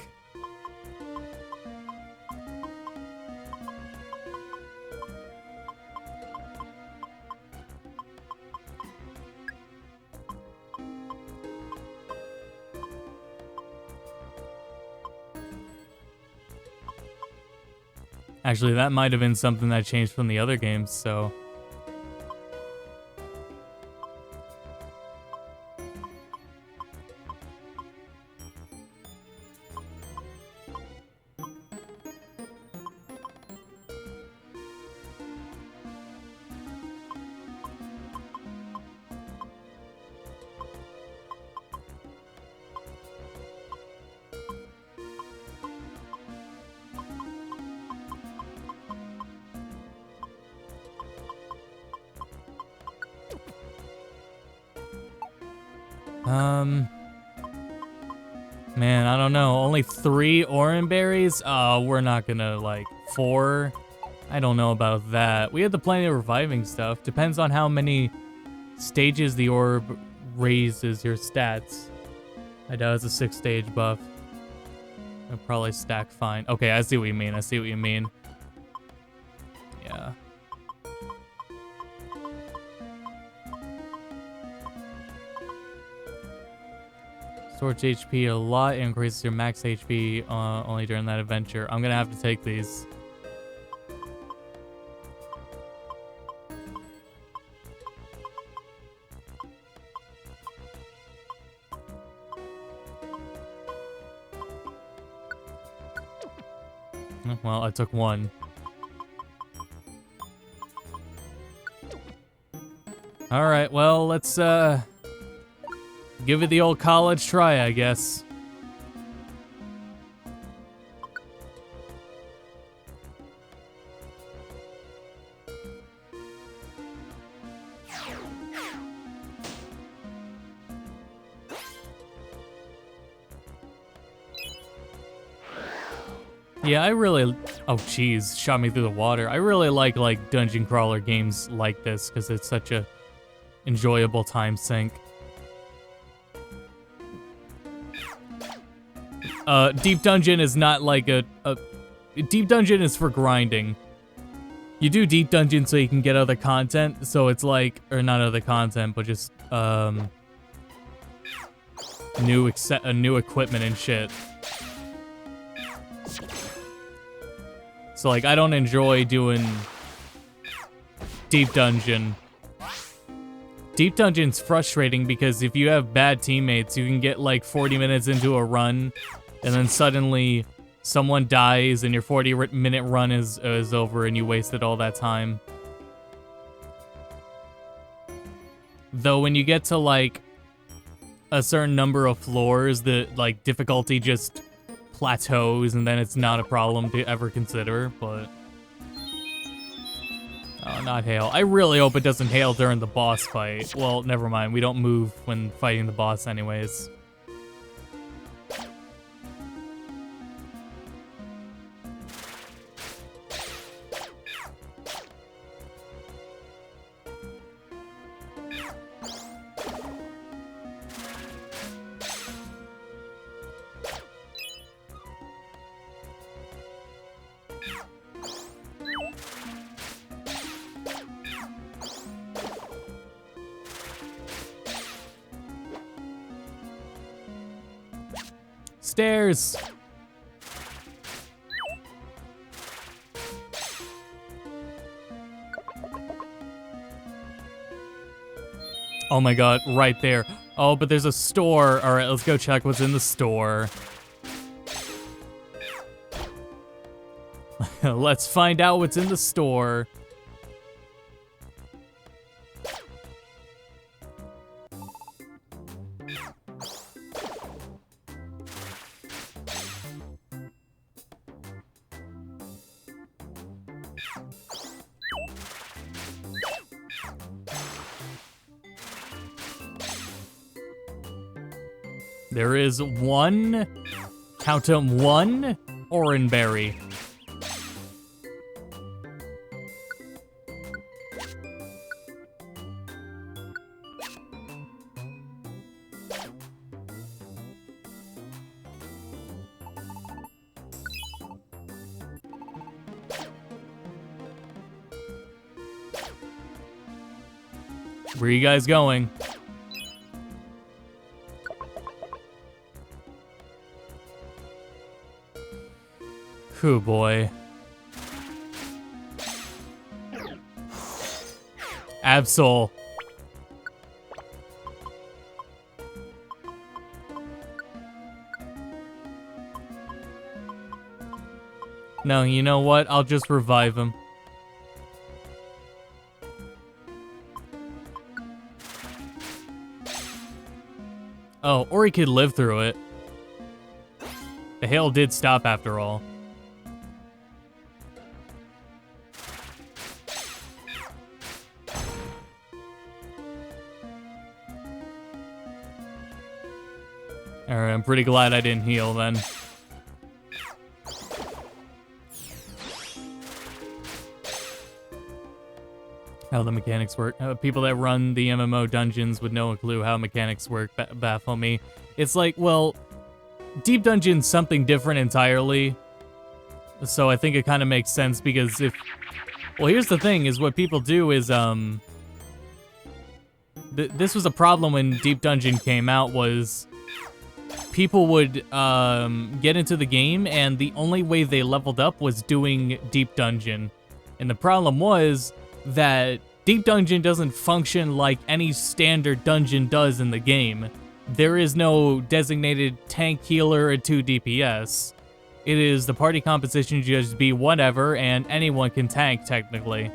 Actually, that might have been something that changed from the other games, so... Man, I don't know. Only 3 Oran berries? Oh, we're not gonna, like, 4? I don't know about that. We had the plenty of reviving stuff. Depends on how many stages the orb raises your stats. I doubt it's a 6-stage buff. It'll probably stack fine. Okay, I see what you mean. I see what you mean. Yeah. Restores HP a lot, increases your max HP only during that adventure. I'm gonna have to take these. Well, I took one. Alright, well, let's, give it the old college try, I guess. Yeah, I really... Oh, jeez, shot me through the water. I really like dungeon crawler games like this, because it's such a enjoyable time sink. Deep Dungeon is not like a... Deep Dungeon is for grinding. You do Deep Dungeon so you can get other content, so it's like... Or not other content, but just, new equipment and shit. So, like, I don't enjoy doing Deep Dungeon. Deep Dungeon's frustrating because if you have bad teammates, you can get, like, 40 minutes into a run, and then suddenly someone dies and your 40-minute run is over and you wasted all that time. Though when you get to, like, a certain number of floors, the, like, difficulty just plateaus, and then it's not a problem to ever consider, but... Oh, not hail. I really hope it doesn't hail during the boss fight. Well, never mind. We don't move when fighting the boss anyways. Stairs! Oh my god, right there. Oh, but there's a store. Alright, let's go check what's in the store. Let's find out what's in the store. There is one, count them, one Oranberry. Where are you guys going? Oh boy. Absol. No, you know what? I'll just revive him. Oh, or he could live through it. The hail did stop after all. Alright, I'm pretty glad I didn't heal then. How the mechanics work. People that run the MMO dungeons with no clue how mechanics work baffle me. It's like, well, Deep Dungeon's something different entirely. So I think it kind of makes sense because if... Well, here's the thing, is what people do is, this was a problem when Deep Dungeon came out, was people would get into the game, and the only way they leveled up was doing Deep Dungeon. And the problem was that Deep Dungeon doesn't function like any standard dungeon does in the game. There is no designated tank, healer, or 2 DPS. It is the party composition just be whatever, and anyone can tank, technically.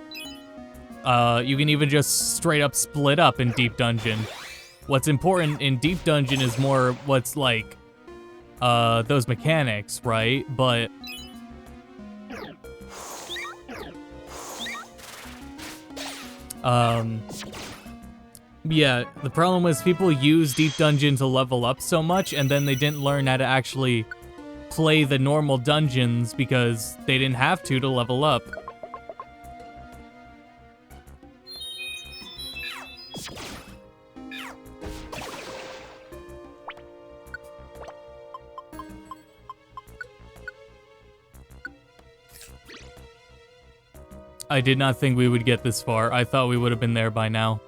You can even just straight up split up in Deep Dungeon. What's important in Deep Dungeon is more what's like, those mechanics, right? But yeah, the problem was people use Deep Dungeon to level up so much, and then they didn't learn how to actually play the normal dungeons because they didn't have to level up. I did not think we would get this far. I thought we would have been there by now.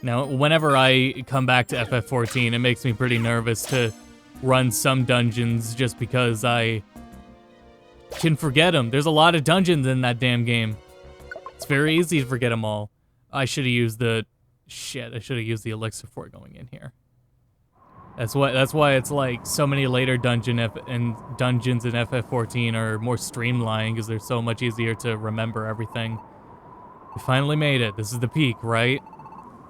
Now, whenever I come back to FF14, it makes me pretty nervous to run some dungeons just because I can forget them. There's a lot of dungeons in that damn game. It's very easy to forget them all. I should have used the... Shit, I should have used the elixir before going in here. That's why it's like so many later dungeons in FF14 are more streamlined because they're so much easier to remember everything. We finally made it. This is the peak, right?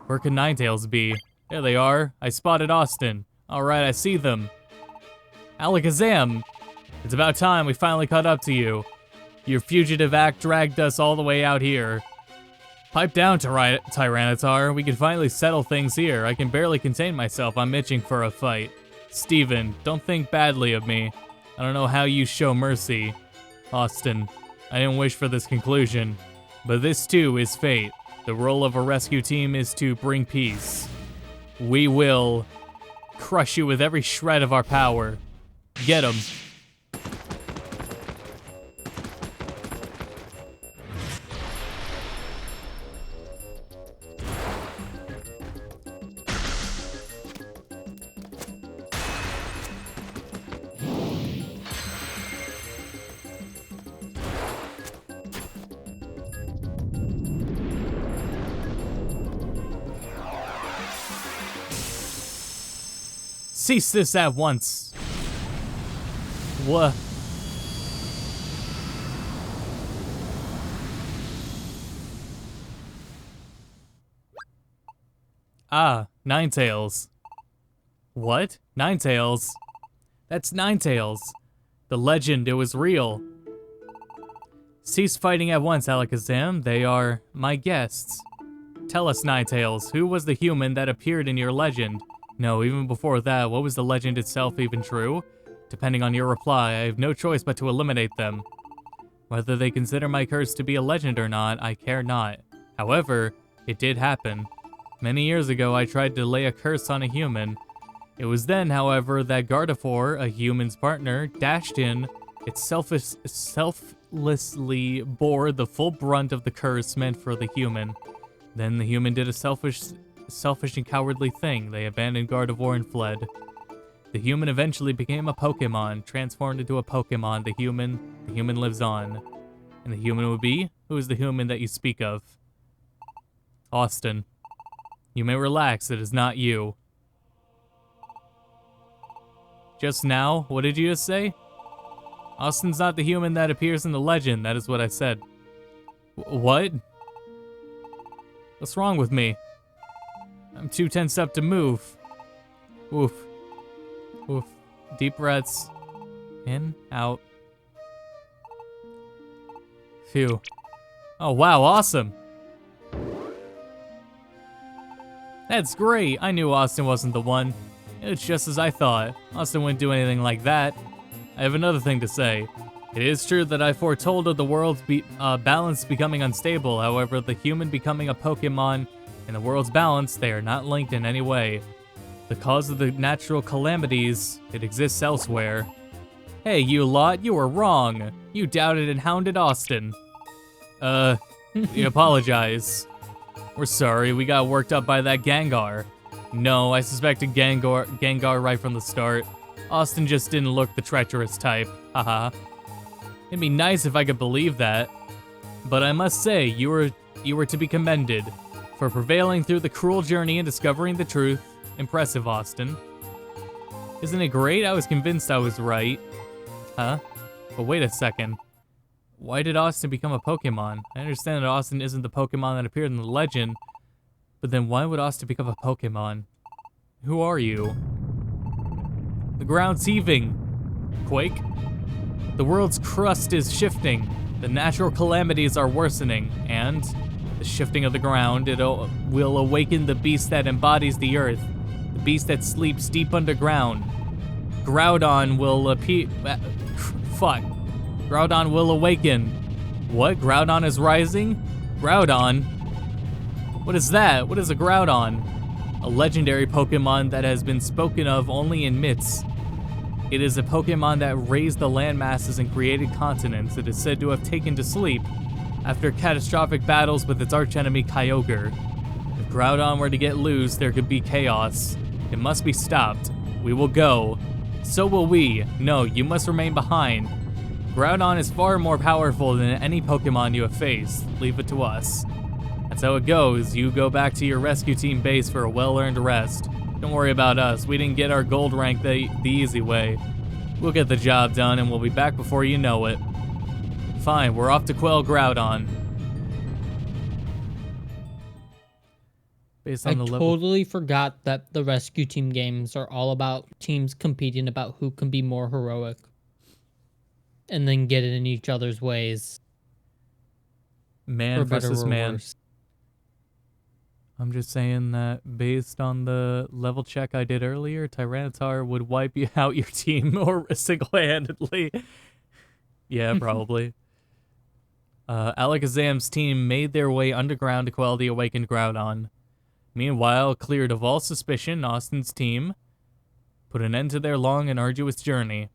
Where could Ninetales be? There they are. I spotted Austin. Alright, I see them. Alakazam! It's about time we finally caught up to you. Your fugitive act dragged us all the way out here. Pipe down, Tyranitar. We can finally settle things here. I can barely contain myself. I'm itching for a fight. Steven, don't think badly of me. I don't know how you show mercy. Austin, I didn't wish for this conclusion. But this too is fate. The role of a rescue team is to bring peace. We will crush you with every shred of our power. Get him. Cease this at once. What? Ah, Ninetales. What? Ninetales? That's Ninetales. The legend, it was real. Cease fighting at once, Alakazam. They are my guests. Tell us, Ninetales, who was the human that appeared in your legend? No, even before that, what was the legend itself even true? Depending on your reply, I have no choice but to eliminate them. Whether they consider my curse to be a legend or not, I care not. However, it did happen. Many years ago, I tried to lay a curse on a human. It was then, however, that Gardevoir, a human's partner, dashed in. It selflessly bore the full brunt of the curse meant for the human. Then the human did a selfish and cowardly thing. They abandoned Gardevoir and fled. The human eventually became a Pokemon, transformed into a Pokemon. The human lives on. And the human would be? Who is the human that you speak of? Austin. You may relax, it is not you. Just now, what did you just say? Austin's not the human that appears in the legend, that is what I said. What? What's wrong with me? I'm too tensed up to move. Oof. Oof. Deep breaths. In, out. Phew. Oh wow, awesome. That's great. I knew Austin wasn't the one. It's just as I thought. Austin wouldn't do anything like that. I have another thing to say. It is true that I foretold of the world's balance becoming unstable. However, the human becoming a Pokemon and the world's balance, they are not linked in any way. The cause of the natural calamities, it exists elsewhere. Hey, you lot, you were wrong. You doubted and hounded Austin. We apologize. We're sorry, we got worked up by that Gengar. No, I suspected Gengar right from the start. Austin just didn't look the treacherous type. Haha. It'd be nice if I could believe that. But I must say, you were to be commended for prevailing through the cruel journey and discovering the truth. Impressive, Austin. Isn't it great? I was convinced I was right. Huh? But wait a second. Why did Austin become a Pokemon? I understand that Austin isn't the Pokemon that appeared in the legend, but then why would Austin become a Pokemon? Who are you? The ground's heaving. Quake? The world's crust is shifting. The natural calamities are worsening, and the shifting of the ground, will awaken the beast that embodies the earth, the beast that sleeps deep underground. Groudon will appear. Fuck. Groudon will awaken. What? Groudon is rising? Groudon? What is that? What is a Groudon? A legendary Pokemon that has been spoken of only in myths. It is a Pokemon that raised the land masses and created continents. It is said to have taken to sleep after catastrophic battles with its archenemy Kyogre. If Groudon were to get loose, there could be chaos. It must be stopped. We will go. So will we. No, you must remain behind. Groudon is far more powerful than any Pokemon you have faced. Leave it to us. That's how it goes. You go back to your rescue team base for a well-earned rest. Don't worry about us. We didn't get our gold rank the easy way. We'll get the job done and we'll be back before you know it. Fine, we're off to quell Groudon. Based on the level.
Totally forgot that the rescue team games are all about teams competing about who can be more heroic. And then get it in each other's ways.
Man versus man. Worse. I'm just saying that based on the level check I did earlier, Tyranitar would wipe you out your team or single-handedly. Yeah, probably. Alakazam's team made their way underground to quell the awakened Groudon. Meanwhile, cleared of all suspicion, Austin's team put an end to their long and arduous journey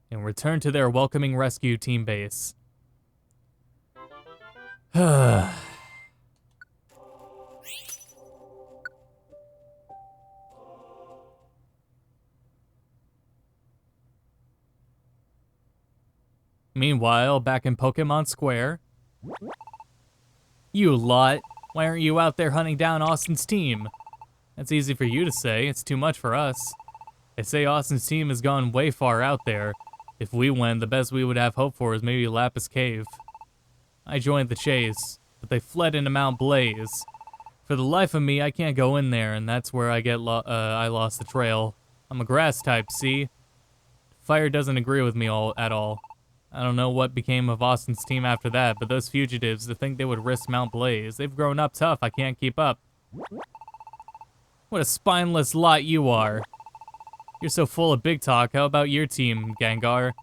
and returned to their welcoming rescue team base. Meanwhile, back in Pokemon Square. You lot, why aren't you out there hunting down Austin's team? That's easy for you to say, it's too much for us. They say Austin's team has gone way far out there. If we win, the best we would have hope for is maybe Lapis Cave. I joined the chase, but they fled into Mount Blaze. For the life of me, I can't go in there, and that's where I lost the trail. I'm a grass type, see? Fire doesn't agree with me at all. I don't know what became of Austin's team after that, but those fugitives, to think they would risk Mount Blaze, they've grown up tough, I can't keep up. What a spineless lot you are. You're so full of big talk, how about your team, Gengar?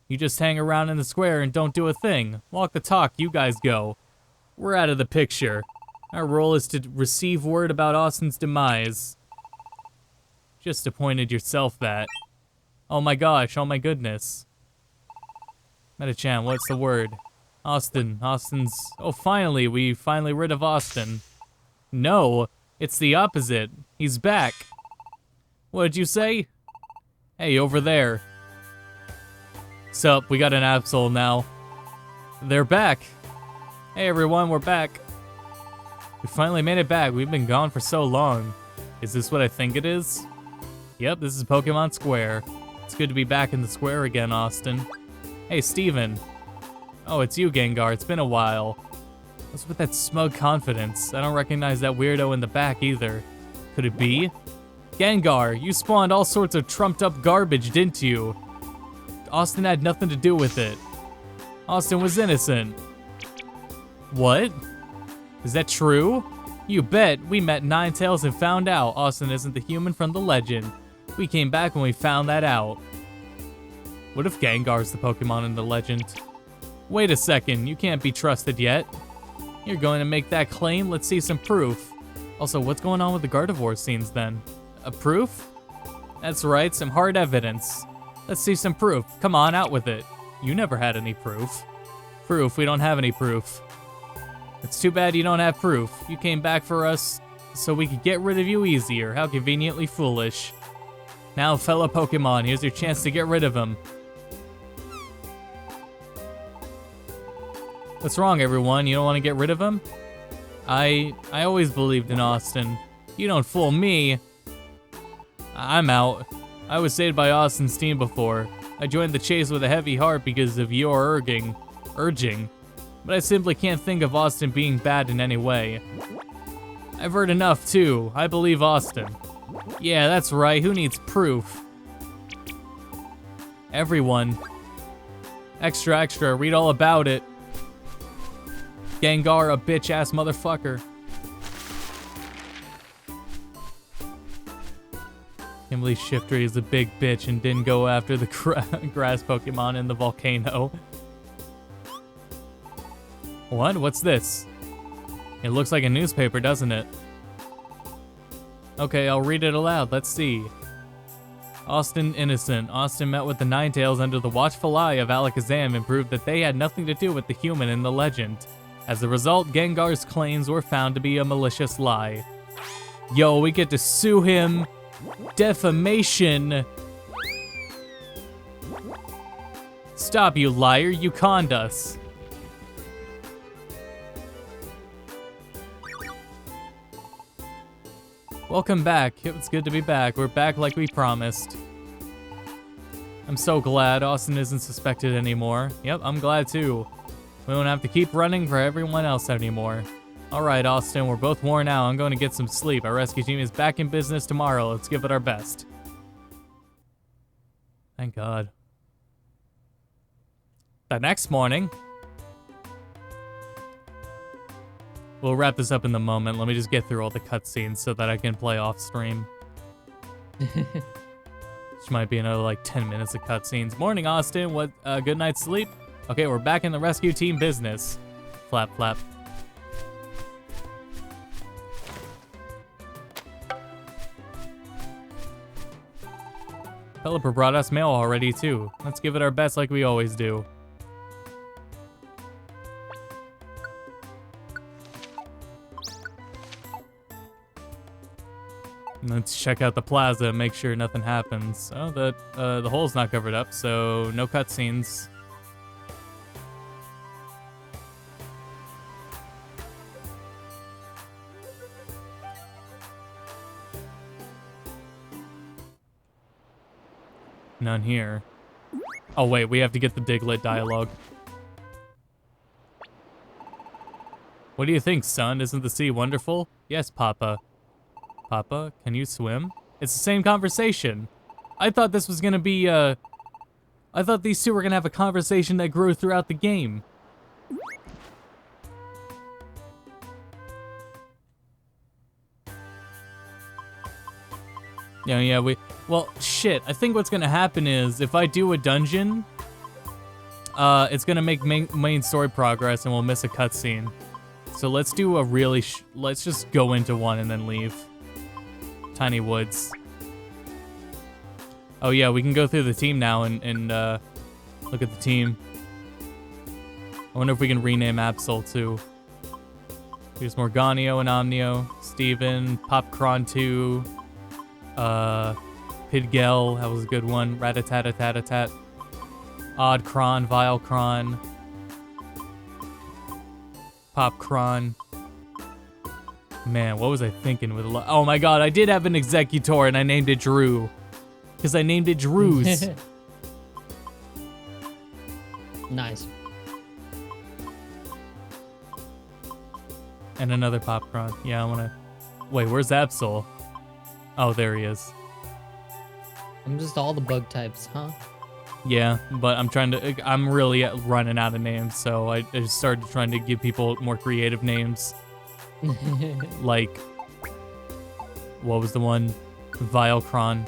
You just hang around in the square and don't do a thing. Walk the talk, you guys go. We're out of the picture. Our role is to receive word about Austin's demise. Just appointed yourself that. Oh my gosh, oh my goodness. Metachan, what's the word? Austin's... Oh, finally, we finally rid of Austin. No, it's the opposite. He's back. What did you say? Hey, over there. Sup, we got an Absol now. They're back. Hey everyone, we're back. We finally made it back. We've been gone for so long. Is this what I think it is? Yep, this is Pokemon Square. It's good to be back in the square again, Austin. Hey, Steven. Oh, it's you, Gengar. It's been a while. What's with that smug confidence? I don't recognize that weirdo in the back either. Could it be? Gengar, you spawned all sorts of trumped-up garbage, didn't you? Austin had nothing to do with it. Austin was innocent. What? Is that true? You bet. We met Ninetales and found out Austin isn't the human from the legend. We came back when we found that out. What if Gengar's the Pokemon in the legend? Wait a second, you can't be trusted yet. You're going to make that claim? Let's see some proof. Also, what's going on with the Gardevoir scenes then? A proof? That's right, some hard evidence. Let's see some proof. Come on, out with it. You never had any proof. Proof, we don't have any proof. It's too bad you don't have proof. You came back for us so we could get rid of you easier. How conveniently foolish. Now, fellow Pokemon, here's your chance to get rid of him. What's wrong, everyone? You don't want to get rid of him? I always believed in Austin. You don't fool me. I'm out. I was saved by Austin's team before. I joined the chase with a heavy heart because of your urging. But I simply can't think of Austin being bad in any way. I've heard enough, too. I believe Austin. Yeah, that's right. Who needs proof? Everyone. Extra, extra. Read all about it. Gengar, a bitch-ass motherfucker. Can't believe Shiftry is a big bitch and didn't go after the grass Pokemon in the volcano. What? What's this? It looks like a newspaper, doesn't it? Okay, I'll read it aloud. Let's see. Austin innocent. Austin met with the Ninetales under the watchful eye of Alakazam and proved that they had nothing to do with the human in the legend. As a result, Gengar's claims were found to be a malicious lie. Yo, we get to sue him. Defamation. Stop, you liar. You conned us. Welcome back. It's good to be back. We're back like we promised. I'm so glad Austin isn't suspected anymore. Yep, I'm glad too. We won't have to keep running for everyone else anymore. Alright, Austin, we're both worn out. I'm going to get some sleep. Our rescue team is back in business tomorrow. Let's give it our best. Thank God. The next morning. We'll wrap this up in the moment. Let me just get through all the cutscenes so that I can play off stream. Which might be another like 10 minutes of cutscenes. Morning, Austin. What? Good night's sleep? Okay, we're back in the rescue team business. Flap, flap. Pelipper brought us mail already, too. Let's give it our best like we always do. Let's check out the plaza and make sure nothing happens. Oh, the hole's not covered up, so no cutscenes. None here. Oh wait, we have to get the Diglett dialogue. What do you think, son? Isn't the sea wonderful? Yes, Papa. Papa, can you swim? It's the same conversation. I thought this was gonna be, I thought these two were gonna have a conversation that grew throughout the game. Yeah, well, shit, I think what's gonna happen is, if I do a dungeon, it's gonna make main story progress and we'll miss a cutscene. So let's do a really, let's just go into one and then leave. Tiny Woods. Oh yeah, we can go through the team now and look at the team. I wonder if we can rename Absol too. Here's Morganio and Omnio, Steven, Popcron 2, Pidgel, that was a good one, Rattata-tat-tat-tat, Oddcron, Vilecron, Popcron. Man, what was I thinking with oh my god, I did have an Executor and I named it Drew. Because I named it Drew's.
Nice.
And another Popcron. Yeah, I wanna... Wait, where's Absol? Oh, there he is.
I'm just all the bug types, huh?
Yeah, but I'm really running out of names, so I just started trying to give people more creative names. Like, what was the one? Vilecron.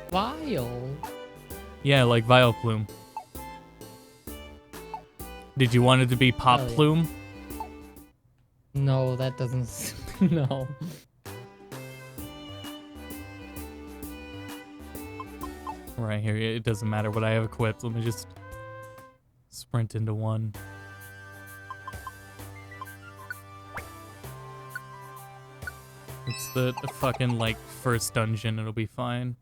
Vile?
Yeah, like Vileplume. Did you want it to be Popplume?
No, that doesn't... no.
Right here, it doesn't matter what I have equipped. Let me just Sprint into one. It's the fucking, like, first dungeon. It'll be fine.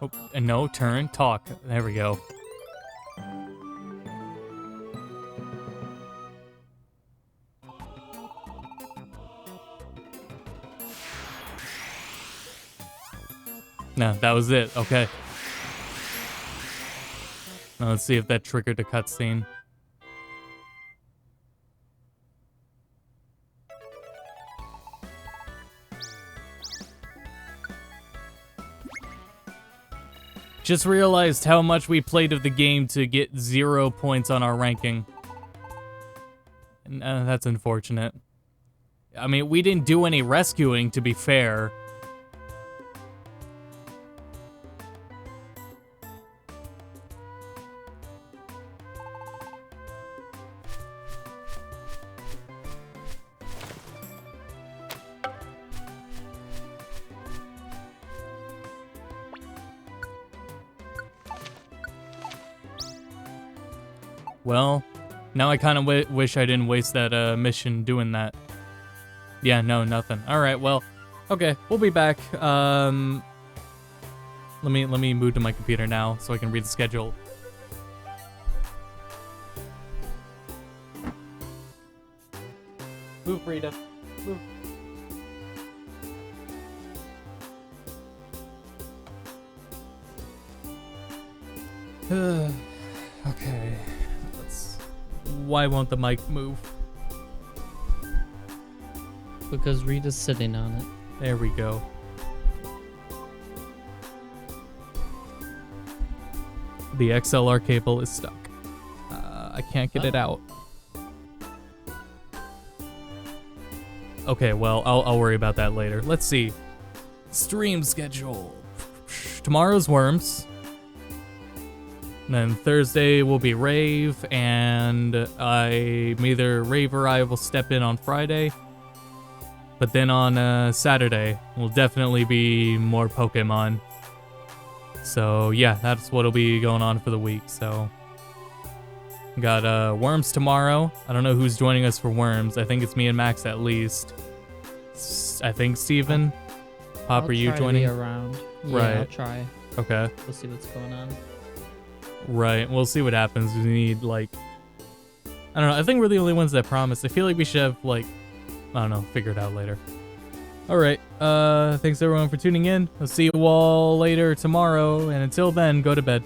Oh, and no, turn, talk. There we go. No, that was it. Okay. Now let's see if that triggered a cutscene. Just realized how much we played of the game to get 0 points on our ranking. And that's unfortunate. I mean, we didn't do any rescuing, to be fair. Well, now I kind of wish I didn't waste that mission doing that. Yeah, no, nothing. All right, well, okay, we'll be back. Let me move to my computer now so I can read the schedule. Move, Rita. Move. Okay. Why won't the mic move?
Because Rita's sitting on it.
There we go. The XLR cable is stuck. I can't get it out. Okay, well, I'll worry about that later. Let's see. Stream schedule. Tomorrow's Worms. Then Thursday will be Rave, and either Rave or I will step in on Friday. But then on Saturday will definitely be more Pokemon. So yeah, that's what'll be going on for the week. So got Worms tomorrow. I don't know who's joining us for Worms. I think it's me and Max at least. I think Steven. Pop, are you joining?
I'll try to be around. Yeah,
right.
I'll try.
Okay.
We'll see what's going on.
Right, we'll see what happens. We need, like, I don't know, I think we're the only ones that promised. I feel like we should have, like, I don't know, figure it out later. Alright, thanks everyone for tuning in. I'll see you all later tomorrow, and until then, go to bed.